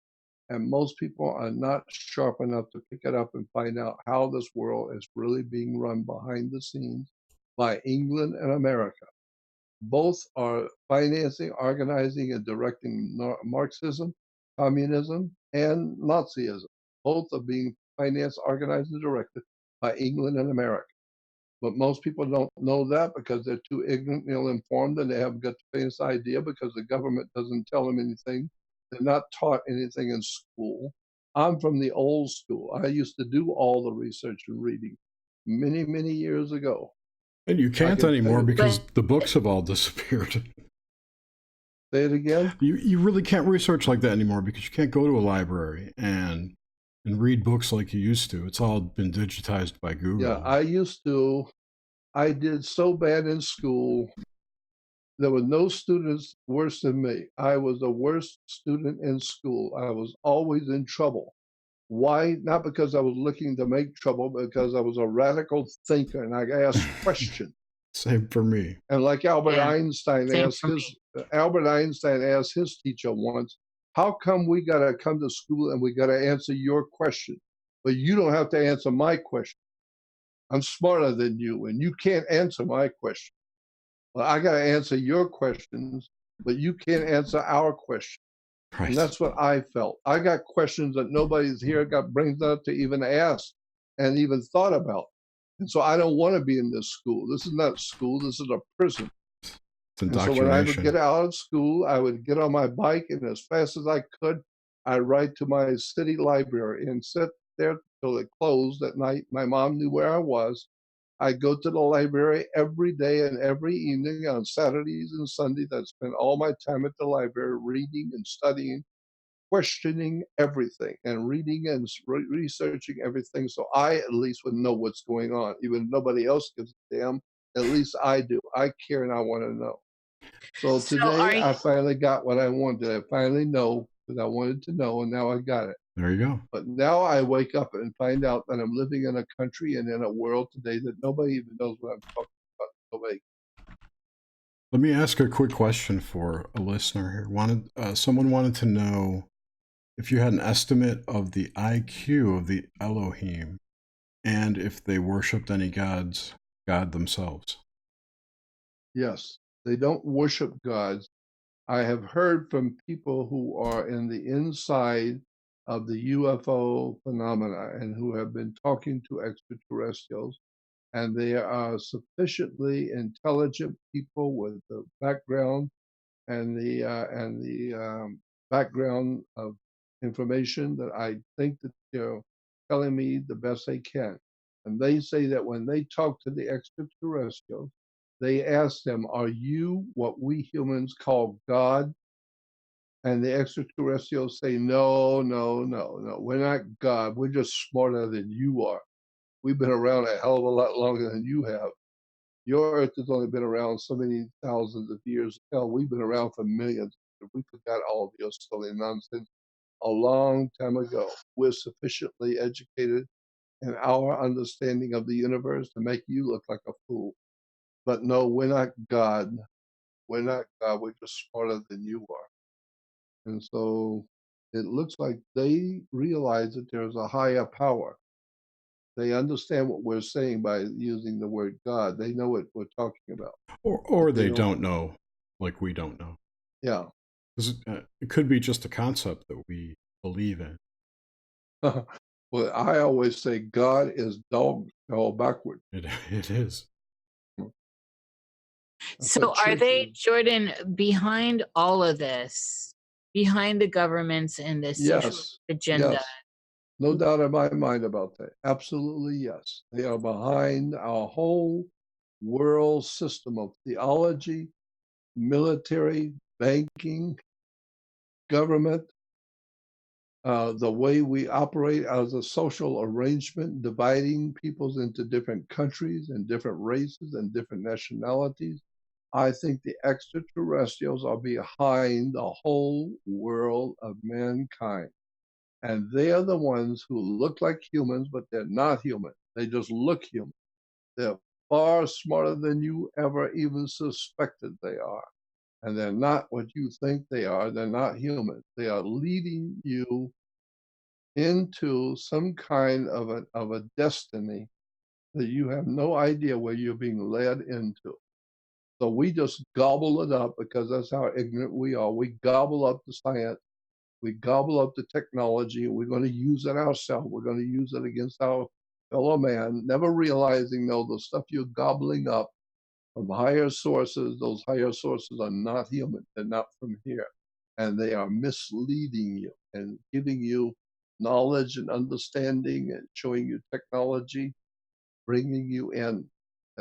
And most people are not sharp enough to pick it up and find out how this world is really being run behind the scenes by England and America. Both are financing, organizing, and directing Marxism, communism, and Nazism. Both are being financed, organized, and directed by England and America. But most people don't know that because they're too ignorant, ill-informed, and they haven't got the faintest idea because the government doesn't tell them anything. They're not taught anything in school. I'm from the old school. I used to do all the research and reading many, many years ago. And you can't can anymore tell you- because the books have all disappeared. Say it again? You really can't research like that anymore because you can't go to a library and read books like you used to. It's all been digitized by Google. Yeah, I used to. I did so bad in school. There were no students worse than me. I was the worst student in school. I was always in trouble. Why? Not because I was looking to make trouble, but because I was a radical thinker and I asked questions. Same for me. And like Albert Yeah, Einstein same asked for his teacher once, how come we got to come to school and we got to answer your question, but you don't have to answer my question? I'm smarter than you and you can't answer my question. Well, I got to answer your questions, but you can't answer our question. Right. And that's what I felt. I got questions that nobody's here got brings up to even ask and even thought about. And so I don't want to be in this school. This is not school. This is a prison. It's And so when I would indoctrination. get out of school, I would get on my bike and as fast as I could, I'd ride to my city library and sit there till it closed at night. My mom knew where I was. I'd go to the library every day and every evening on Saturdays and Sundays. I'd spend all my time at the library reading and studying, questioning everything and reading and researching everything so I at least would know what's going on. Even if nobody else gives a damn, at least I do. I care and I want to know. So So today I finally got what I wanted. I finally know because I wanted to know and now I got it. There you go. But now I wake up and find out that I'm living in a country and in a world today that nobody even knows what I'm talking about. Nobody. Let me ask a quick question for a listener here. Someone wanted to know if you had an estimate of the IQ of the Elohim and if they worshipped any God themselves. Yes, they don't worship gods. I have heard from people who are in the inside of the UFO phenomena and who have been talking to extraterrestrials, and they are sufficiently intelligent people with the background and the background of information that I think that they're telling me the best they can. And they say that when they talk to the extraterrestrials, they ask them, are you what we humans call God? And the extraterrestrials say, no, no, no, no, we're not God. We're just smarter than you are. We've been around a hell of a lot longer than you have. Your Earth has only been around so many thousands of years. Hell, we've been around for millions. We forgot all of your silly nonsense a long time ago. We're sufficiently educated in our understanding of the universe to make you look like a fool. But no, we're not God. We're not God. We're just smarter than you are. And so it looks like they realize that there's a higher power. They understand what we're saying by using the word God. They know what we're talking about. Or they don't know like we don't know. Yeah. It could be just a concept that we believe in. Well, I always say God is dog spelled backward. It is. So are they, Jordan, behind all of this, behind the governments and this socialist agenda? Yes. No doubt in my mind about that. Absolutely, yes. They are behind our whole world system of theology, military, banking, government, the way we operate as a social arrangement, dividing peoples into different countries and different races and different nationalities. I think the extraterrestrials are behind the whole world of mankind. And they are the ones who look like humans, but they're not human. They just look human. They're far smarter than you ever even suspected they are. And they're not what you think they are. They're not human. They are leading you into some kind of a destiny that you have no idea where you're being led into. So we just gobble it up because that's how ignorant we are. We gobble up the science. We gobble up the technology. We're going to use it ourselves. We're going to use it against our fellow man, never realizing, though, the stuff you're gobbling up from higher sources, those higher sources are not human. They're not from here. And they are misleading you and giving you knowledge and understanding and showing you technology, bringing you in,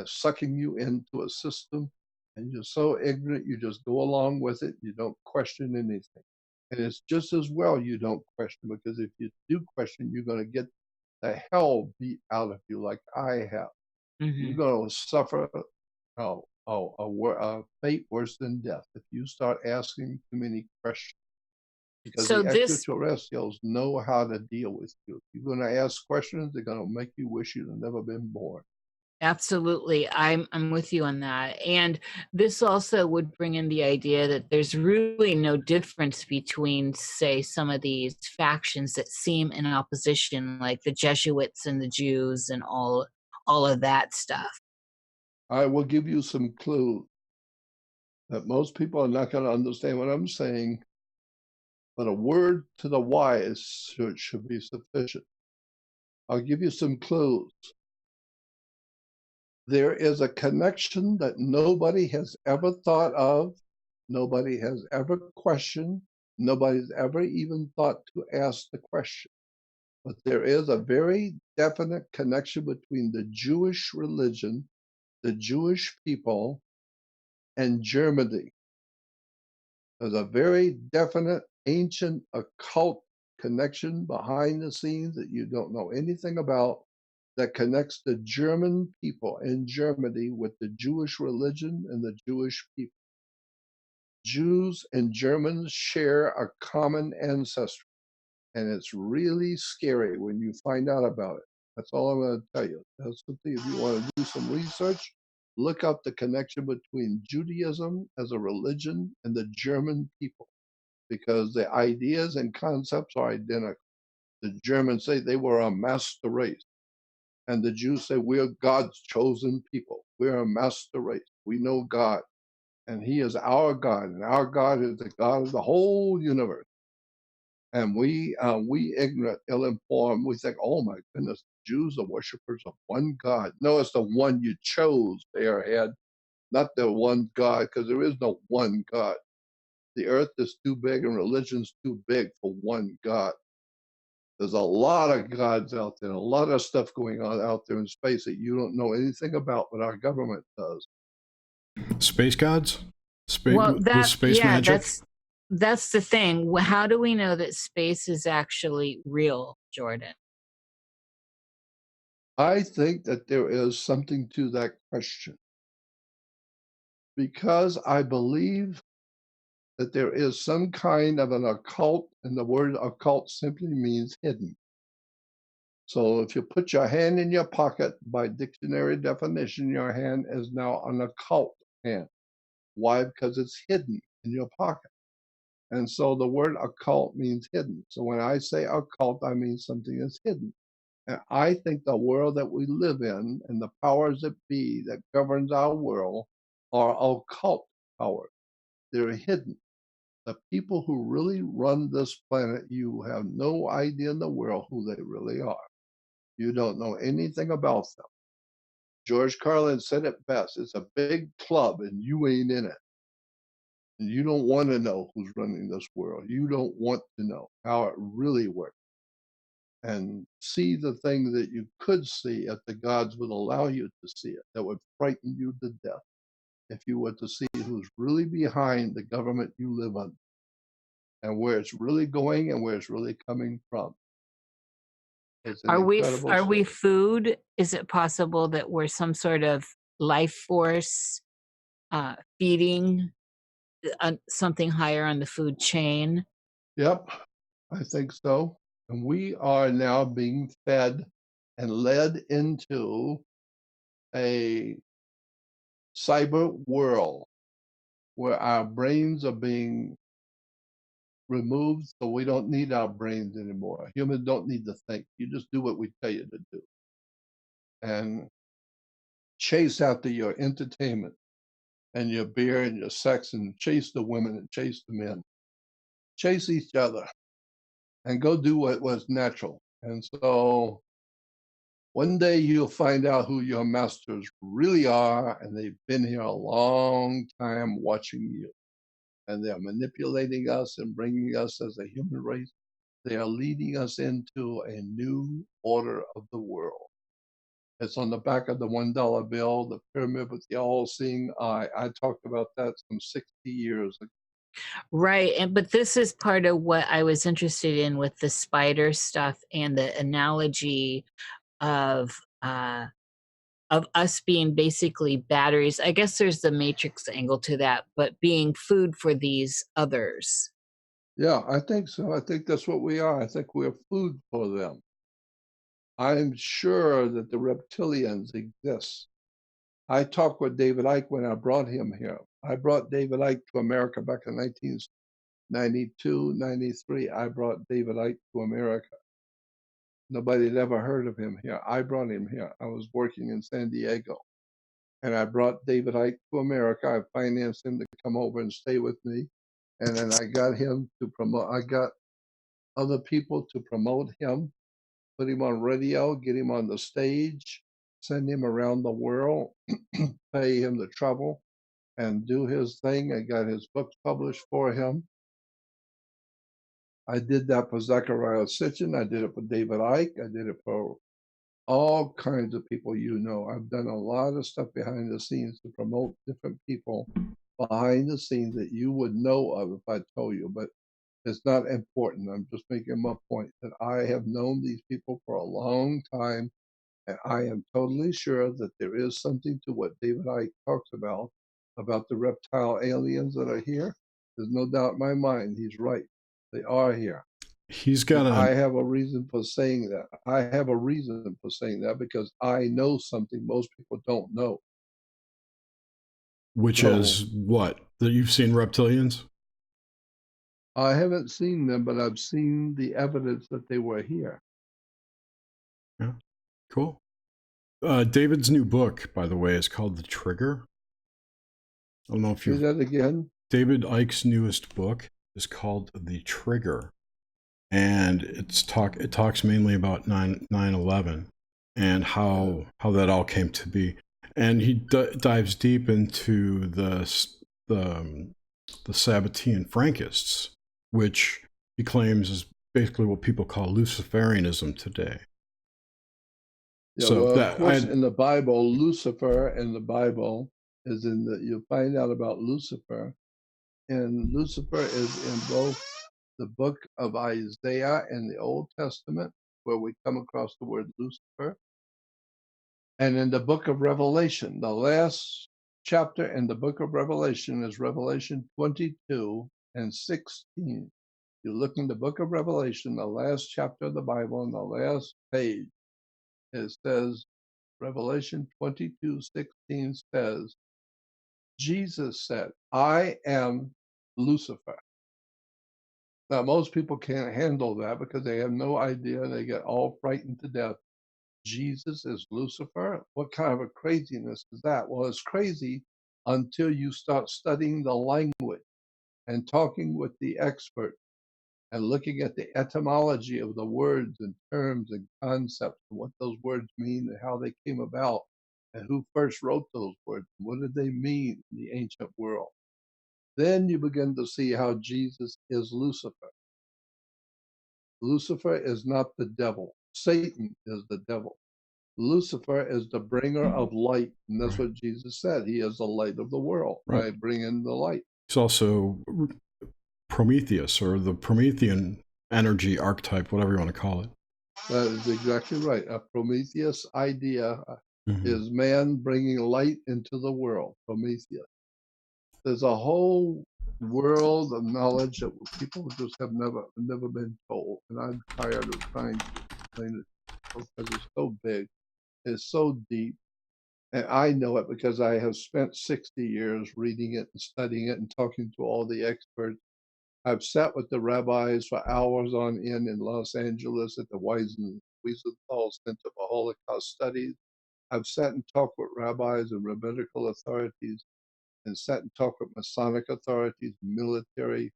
sucking you into a system. And you're so ignorant, you just go along with it. You don't question anything. And it's just as well you don't question, because if you do question, you're going to get the hell beat out of you like I have. You're going to suffer a fate worse than death if you start asking too many questions. Because So the this, extraterrestrials know how to deal with you. If you're going to ask questions, they're going to make you wish you'd never been born. absolutely, I'm with you on that. And this also would bring in the idea that there's really no difference between, say, some of these factions that seem in opposition, like the Jesuits and the Jews and all of that stuff. I will give you some clues that most people are not going to understand what I'm saying, but a word to the wise should be sufficient. I'll give you some clues. There is a connection that nobody has ever thought of, nobody has ever questioned, nobody's ever even thought to ask the question. But there is a very definite connection between the Jewish religion, the Jewish people, and Germany. There's a very definite ancient occult connection behind the scenes that you don't know anything about, that connects the German people in Germany with the Jewish religion and the Jewish people. Jews and Germans share a common ancestry, and it's really scary when you find out about it. That's all I'm going to tell you. That's the thing. If you want to do some research, look up the connection between Judaism as a religion and the German people, because the ideas and concepts are identical. The Germans say they were a master race, and the Jews say we're God's chosen people. We're a master race. We know God, and He is our God, and our God is the God of the whole universe. And we ignorant, ill-informed, we think, oh my goodness, Jews are worshipers of one God. No, it's the one you chose, Airhead, not the one God, because there is no one God. The earth is too big and religion's too big for one God. There's a lot of gods out there, a lot of stuff going on out there in space that you don't know anything about, but our government does. Space gods? Well, With space magic? that's the thing. How do we know that space is actually real, Jordan? I think that there is something to that question, because I believe that there is some kind of an occult, and the word occult simply means hidden. So if you put your hand in your pocket, by dictionary definition, your hand is now an occult hand. Why? Because it's hidden in your pocket. And so the word occult means hidden. So when I say occult, I mean something is hidden. And I think the world that we live in and the powers that be that governs our world are occult powers. They're hidden. The people who really run this planet, you have no idea in the world who they really are. You don't know anything about them. George Carlin said it best. It's a big club and you ain't in it. And you don't want to know who's running this world. You don't want to know how it really works. And see the thing that you could see if the gods would allow you to see it, that would frighten you to death if you were to see who's really behind the government you live under, and where it's really going and where it's really coming from. It's an Are incredible we story. food? Is it possible that we're some sort of life force feeding something higher on the food chain. Yep, I think so. And we are now being fed and led into a cyber world where our brains are being removed, so we don't need our brains anymore. Humans don't need to think. You just do what we tell you to do. And chase after your entertainment and your beer and your sex and chase the women and chase the men. Chase each other and go do what was natural. And so one day you'll find out who your masters really are, and they've been here a long time watching you. And they're manipulating us and bringing us as a human race. They are leading us into a new order of the world. It's on the back of the $1 bill, the pyramid with the all-seeing eye. I talked about that some 60 years ago. Right. But this is part of what I was interested in with the spider stuff and the analogy of us being basically batteries. I guess there's the matrix angle to that, but being food for these others. Yeah, I think so. I think that's what we are. I think we're food for them. I'm sure that the reptilians exist. I talked with David Icke when I brought him here. I brought David Icke to America back in 1992, 93. I brought David Icke to America. Nobody had ever heard of him here. I brought him here. I was working in San Diego. And I brought David Icke to America. I financed him to come over and stay with me. And then I got him to promote, I got other people to promote him, put him on radio, get him on the stage, send him around the world, pay him to travel and do his thing. I got his books published for him. I did that for Zachariah Sitchin. I did it for David Icke. I did it for all kinds of people you know. I've done a lot of stuff behind the scenes to promote different people behind the scenes that you would know of if I told you, but it's not important. I'm just making my point that I have known these people for a long time, and I am totally sure that there is something to what David Icke talks about the reptile aliens that are here. There's no doubt in my mind he's right. They are here. He's got I have a reason for saying that. I have a reason for saying that because I know something most people don't know. Which is what? That you've seen reptilians? I haven't seen them, but I've seen the evidence that they were here. Yeah, cool. David's new book, by the way, is called The Trigger. I don't know if you... Say that again? David Icke's newest book is called The Trigger. And it talks mainly about 9/11 and how that all came to be. And he dives deep into the Sabbatean Frankists, which he claims is basically what people call Luciferianism today. Yeah, so well, that, of course, in the Bible, Lucifer in the Bible is in the, you'll find out about Lucifer. And Lucifer is in both the book of Isaiah in the Old Testament, where we come across the word Lucifer, and in the book of Revelation. The last chapter in the book of Revelation is Revelation 22 and 16. You look in the book of Revelation, the last chapter of the Bible, and the last page, it says, Revelation 22:16 says, Jesus said, I am Lucifer. Now, most people can't handle that because they have no idea. They get all frightened to death. Jesus is Lucifer? What kind of a craziness is that? Well, it's crazy until you start studying the language and talking with the expert and looking at the etymology of the words and terms and concepts and what those words mean and how they came about and who first wrote those words. What did they mean in the ancient world? Then you begin to see how Jesus is Lucifer. Lucifer is not the devil. Satan is the devil. Lucifer is the bringer of light. And that's what Jesus said. He is the light of the world. Right. I bring in the light. He's also Prometheus, or the Promethean energy archetype, whatever you want to call it. That is exactly right. A Prometheus idea is man bringing light into the world. Prometheus. There's a whole world of knowledge that people just have never been told, and I'm tired of trying to explain it because it's so big, it's so deep, and I know it because I have spent 60 years reading it and studying it and talking to all the experts. I've sat with the rabbis for hours on end in Los Angeles at the Wiesenthal Center for Holocaust Studies. I've sat and talked with rabbis and rabbinical authorities and sat and talked with Masonic authorities, military.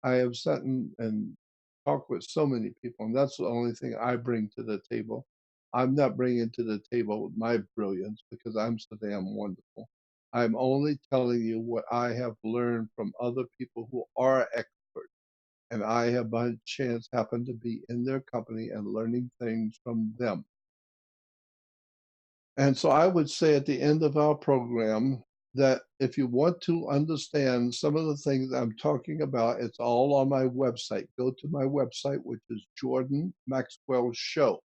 I have sat and talked with so many people, and that's the only thing I bring to the table. I'm not bringing to the table my brilliance because I'm so damn wonderful. I'm only telling you what I have learned from other people who are experts. And I have by chance happened to be in their company and learning things from them. And so I would say at the end of our program that if you want to understand some of the things I'm talking about, it's all on my website. Go to my website, which is Jordan Maxwell Show.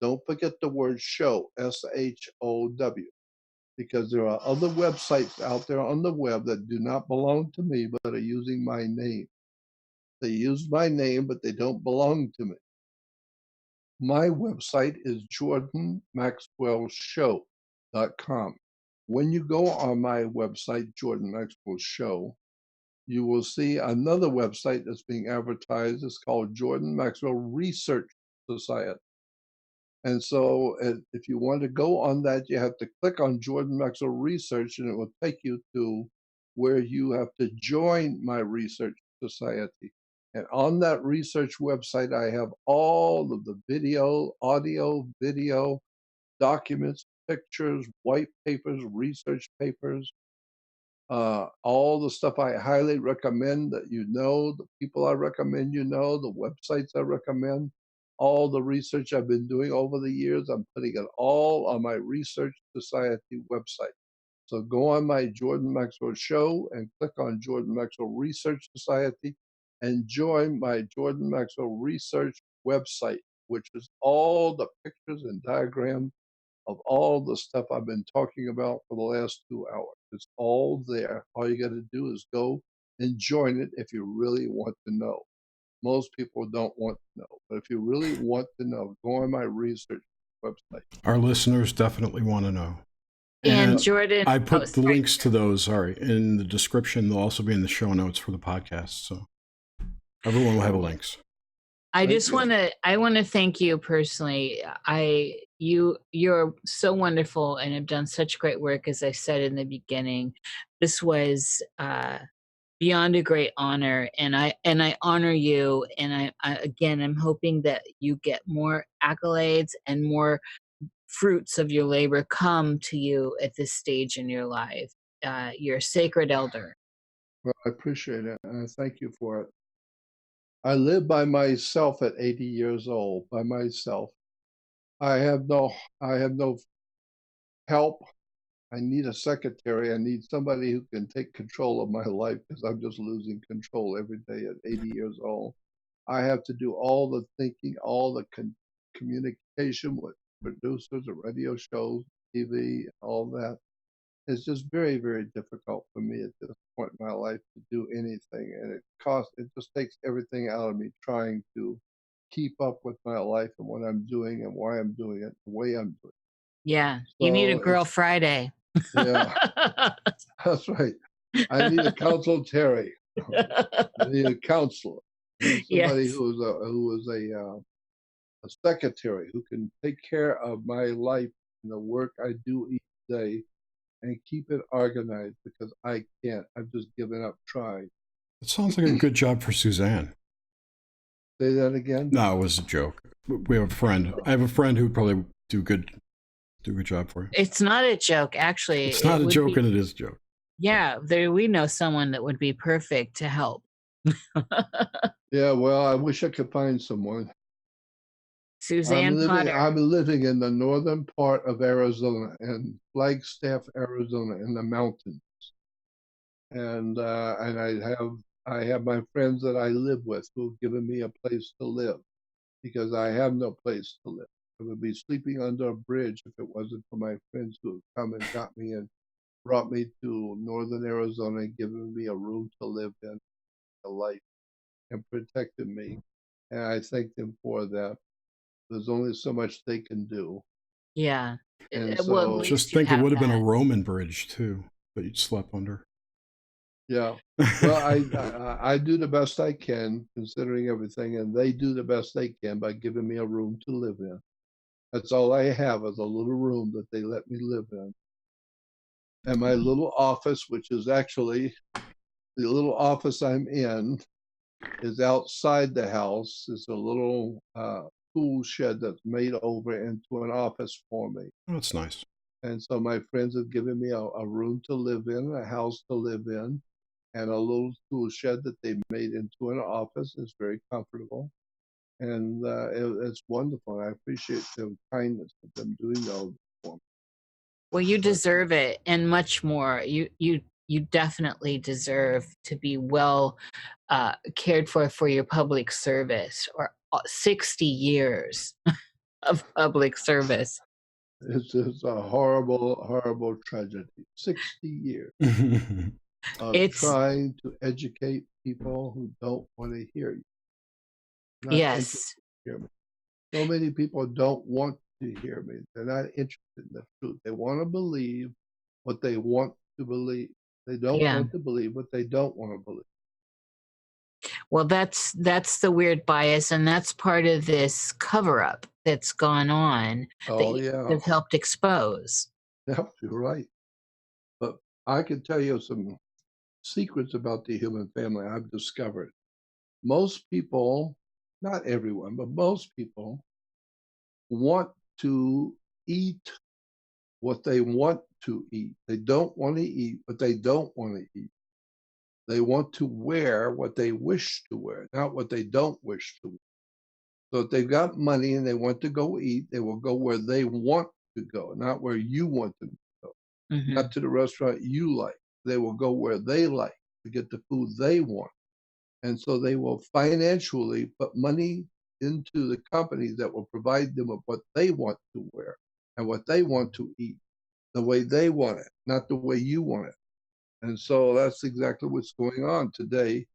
Don't forget the word show, SHOW, because there are other websites out there on the web that do not belong to me, but are using my name. They use my name, but they don't belong to me. My website is jordanmaxwellshow.com. When you go on my website, Jordan Maxwell Show, you will see another website that's being advertised. It's called Jordan Maxwell Research Society. And so if you want to go on that, you have to click on Jordan Maxwell Research, and it will take you to where you have to join my research society. And on that research website, I have all of the video, audio, video, documents, pictures, white papers, research papers, all the stuff I highly recommend that you know, the people I recommend you know, the websites I recommend, all the research I've been doing over the years, I'm putting it all on my Research Society website. So go on my Jordan Maxwell Show and click on Jordan Maxwell Research Society and join my Jordan Maxwell Research website, which is all the pictures and diagrams of all the stuff I've been talking about for the last 2 hours. It's all there. All you got to do is go and join it if you really want to know. Most people don't want to know, but if you really want to know, go on my research website. Our listeners definitely want to know. And Jordan, I put the links to those, in the description. They'll also be in the show notes for the podcast. So everyone will have links. I want to thank you personally. You're so wonderful and have done such great work. As I said in the beginning, this was beyond a great honor, and I honor you. And I'm hoping that you get more accolades and more fruits of your labor come to you at this stage in your life. You're a sacred elder. Well, I appreciate it, and I thank you for it. I live by myself at 80 years old, by myself. I have no help. I need a secretary. I need somebody who can take control of my life because I'm just losing control every day at 80 years old. I have to do all the thinking, all the communication with producers of radio shows, TV, all that. It's just very, very difficult for me at this point in my life to do anything. And it just takes everything out of me trying to keep up with my life and what I'm doing and why I'm doing it, the way I'm doing it. Yeah. So you need a Girl Friday. Yeah, that's right. I need a consultary. I need a counselor. Somebody who is a secretary who can take care of my life and the work I do each day and keep it organized because I can't. I've just given up trying. It sounds like a good job for Suzanne. Say that again? No, it was a joke. We have a friend. I have a friend who would probably do a good job for you. It's not a joke, actually. It's not a joke, and it is a joke. Yeah, we know someone that would be perfect to help. Yeah, well, I wish I could find someone. Suzanne Potter. I'm living in the northern part of Arizona, in Flagstaff, Arizona, in the mountains, and I have my friends that I live with who've given me a place to live because I have no place to live. I would be sleeping under a bridge if it wasn't for my friends who have come and got me and brought me to northern Arizona and given me a room to live in, a life, and protected me. And I thank them for that. There's only so much they can do. Yeah. And Well, at so, least Just you think it have would have been a that. Roman bridge too that you'd slept under. yeah. Well, I do the best I can considering everything, and they do the best they can by giving me a room to live in. That's all I have is a little room that they let me live in. And my little office, which is actually the little office I'm in, is outside the house. It's a little tool shed that's made over into an office for me. Oh, that's nice. And so my friends have given me a room to live in, a house to live in, and a little tool shed that they made into an office. It's very comfortable. And it's wonderful. I appreciate the kindness of them doing all this for me. Well, you deserve it and much more. You definitely deserve to be well cared for your public service, or 60 years of public service. It's a horrible, horrible tragedy. 60 years of trying to educate people who don't want to hear you. Not Yes. interested in hear me. So many people don't want to hear me. They're not interested in the truth. They want to believe what they want to believe. They don't Yeah. want to believe what they don't want to believe. Well, that's the weird bias, and that's part of this cover-up that's gone on Oh, that yeah. you've helped expose. Yeah, you're right. But I can tell you some secrets about the human family I've discovered. Most people, not everyone, but most people want to eat what they want to eat. They don't want to eat what they don't want to eat. They want to wear what they wish to wear, not what they don't wish to wear. So if they've got money and they want to go eat, they will go where they want to go, not where you want them to go. Mhm. Not to the restaurant you like. They will go where they like to get the food they want. And so they will financially put money into the companies that will provide them with what they want to wear and what they want to eat, the way they want it, not the way you want it. And so that's exactly what's going on today.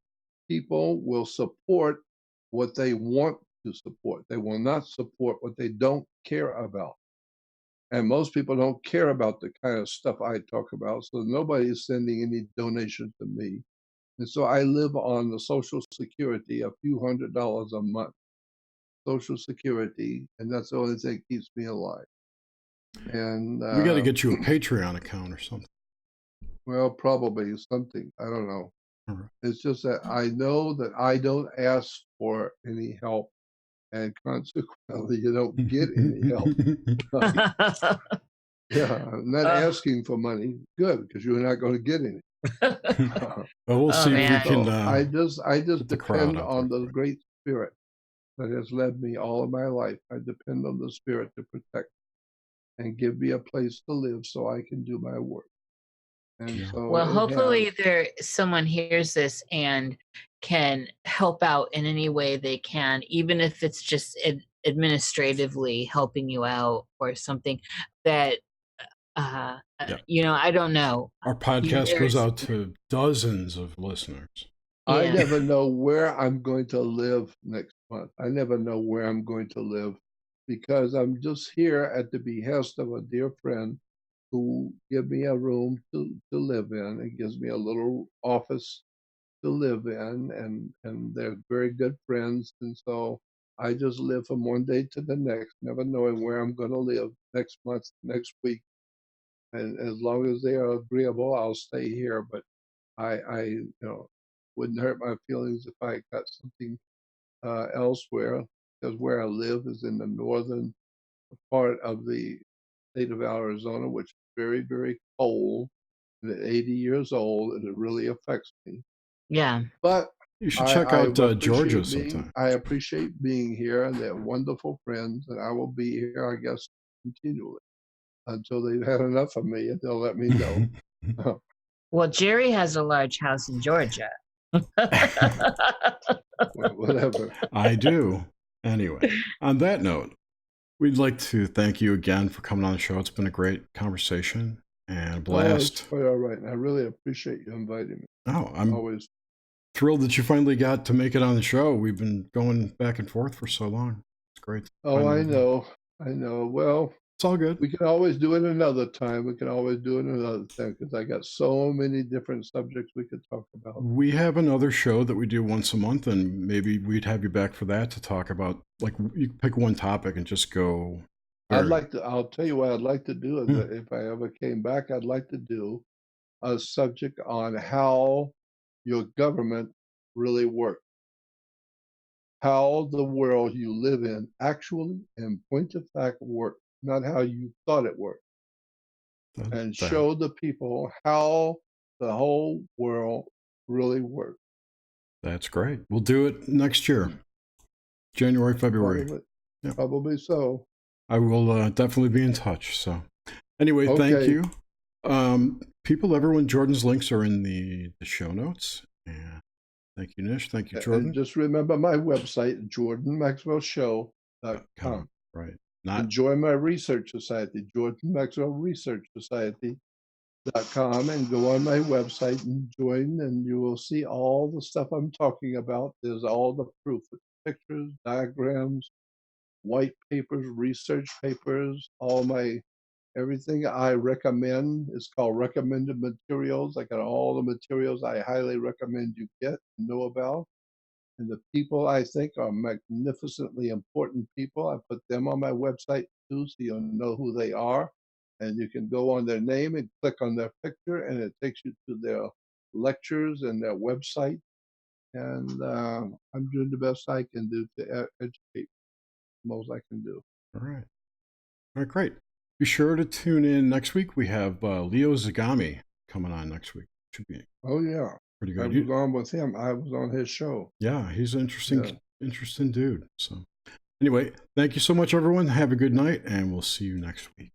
People will support what they want to support. They will not support what they don't care about. And most people don't care about the kind of stuff I talk about. So nobody is sending any donations to me. And so I live on the Social Security, a few $100s a month, Social Security, and that's the only thing that keeps me alive. And we got to get you a Patreon account or something. well, probably something. I don't know. All right. It's just that I know that I don't ask for any help, and consequently, you don't get any help. Yeah, I'm not asking for money. Good, because you're not going to get any. Well, we'll see if we can. I just get the crowd depend out on there. the great spirit that has led me all of my life. I depend on the spirit to protect and give me a place to live so I can do my work. And Yeah. so Well, it hopefully has. someone hears this and can help out in any way they can, even if it's just administratively helping you out or something that, Yeah. I don't know. Our podcast goes There's- out to dozens of listeners. I Yeah. never know where I'm going to live next month. I never know where I'm going to live because I'm just here at the behest of a dear friend who give me a room to live in and gives me a little office to live in, and they're very good friends. And so I just live from one day to the next, never knowing where I'm going to live next month, next week. And as long as they are agreeable, I'll stay here. But I wouldn't hurt my feelings if I got something elsewhere, because where I live is in the northern part of the state of Arizona, which is very, very cold. And at 80 years old, and it really affects me. Yeah. But You should check out Georgia sometime. I appreciate being here, and they're wonderful friends, and I will be here, I guess, continually until they've had enough of me, and they'll let me know. Well, Jerry has a large house in Georgia. Whatever. I do. Anyway, on that note, we'd like to thank you again for coming on the show. It's been a great conversation. and a Oh, it's blast. quite all right. And I really appreciate you inviting me. Oh, I'm Always. thrilled that you finally got to make it on the show. We've been going back and forth for so long. It's great. Oh, I know. I know. Well, It's all good. we can always do it another time. We can always do it another time because I got so many different subjects we could talk about. We have another show that we do once a month, and maybe we'd have you back for that to talk about, like, you pick one topic and just go. I'll tell you what I'd like to do is that Hmm. if I ever came back, I'd like to do a subject on how your government really works, how the world you live in actually, in point of fact, works, not how you thought it worked, and show the people how the whole world really works. That's great. We'll do it next year, January, February. Probably so. I will definitely be in touch. So anyway, thank Okay. you. Everyone, Jordan's links are in the show notes. And thank you, Nish. Thank you, Jordan. And just remember my website, jordanmaxwellshow.com. Right. And join my research society, Jordan Maxwell Research Society.com, and go on my website and join, and you will see all the stuff I'm talking about. There's all the proof, pictures, diagrams, white papers, research papers, everything I recommend is called recommended materials. I got all the materials I highly recommend you get and know about. And the people I think are magnificently important people, I put them on my website too, so you'll know who they are. And you can go on their name and click on their picture, and it takes you to their lectures and their website. And I'm doing the best I can do to educate, most I can do. All right. All right, great. Be sure to tune in next week. We have Leo Zagami coming on next week. Should be Oh, yeah. pretty I good. was on with him. I was on his show. Yeah, he's an interesting dude. So anyway, thank you so much, everyone. Have a good night, and we'll see you next week.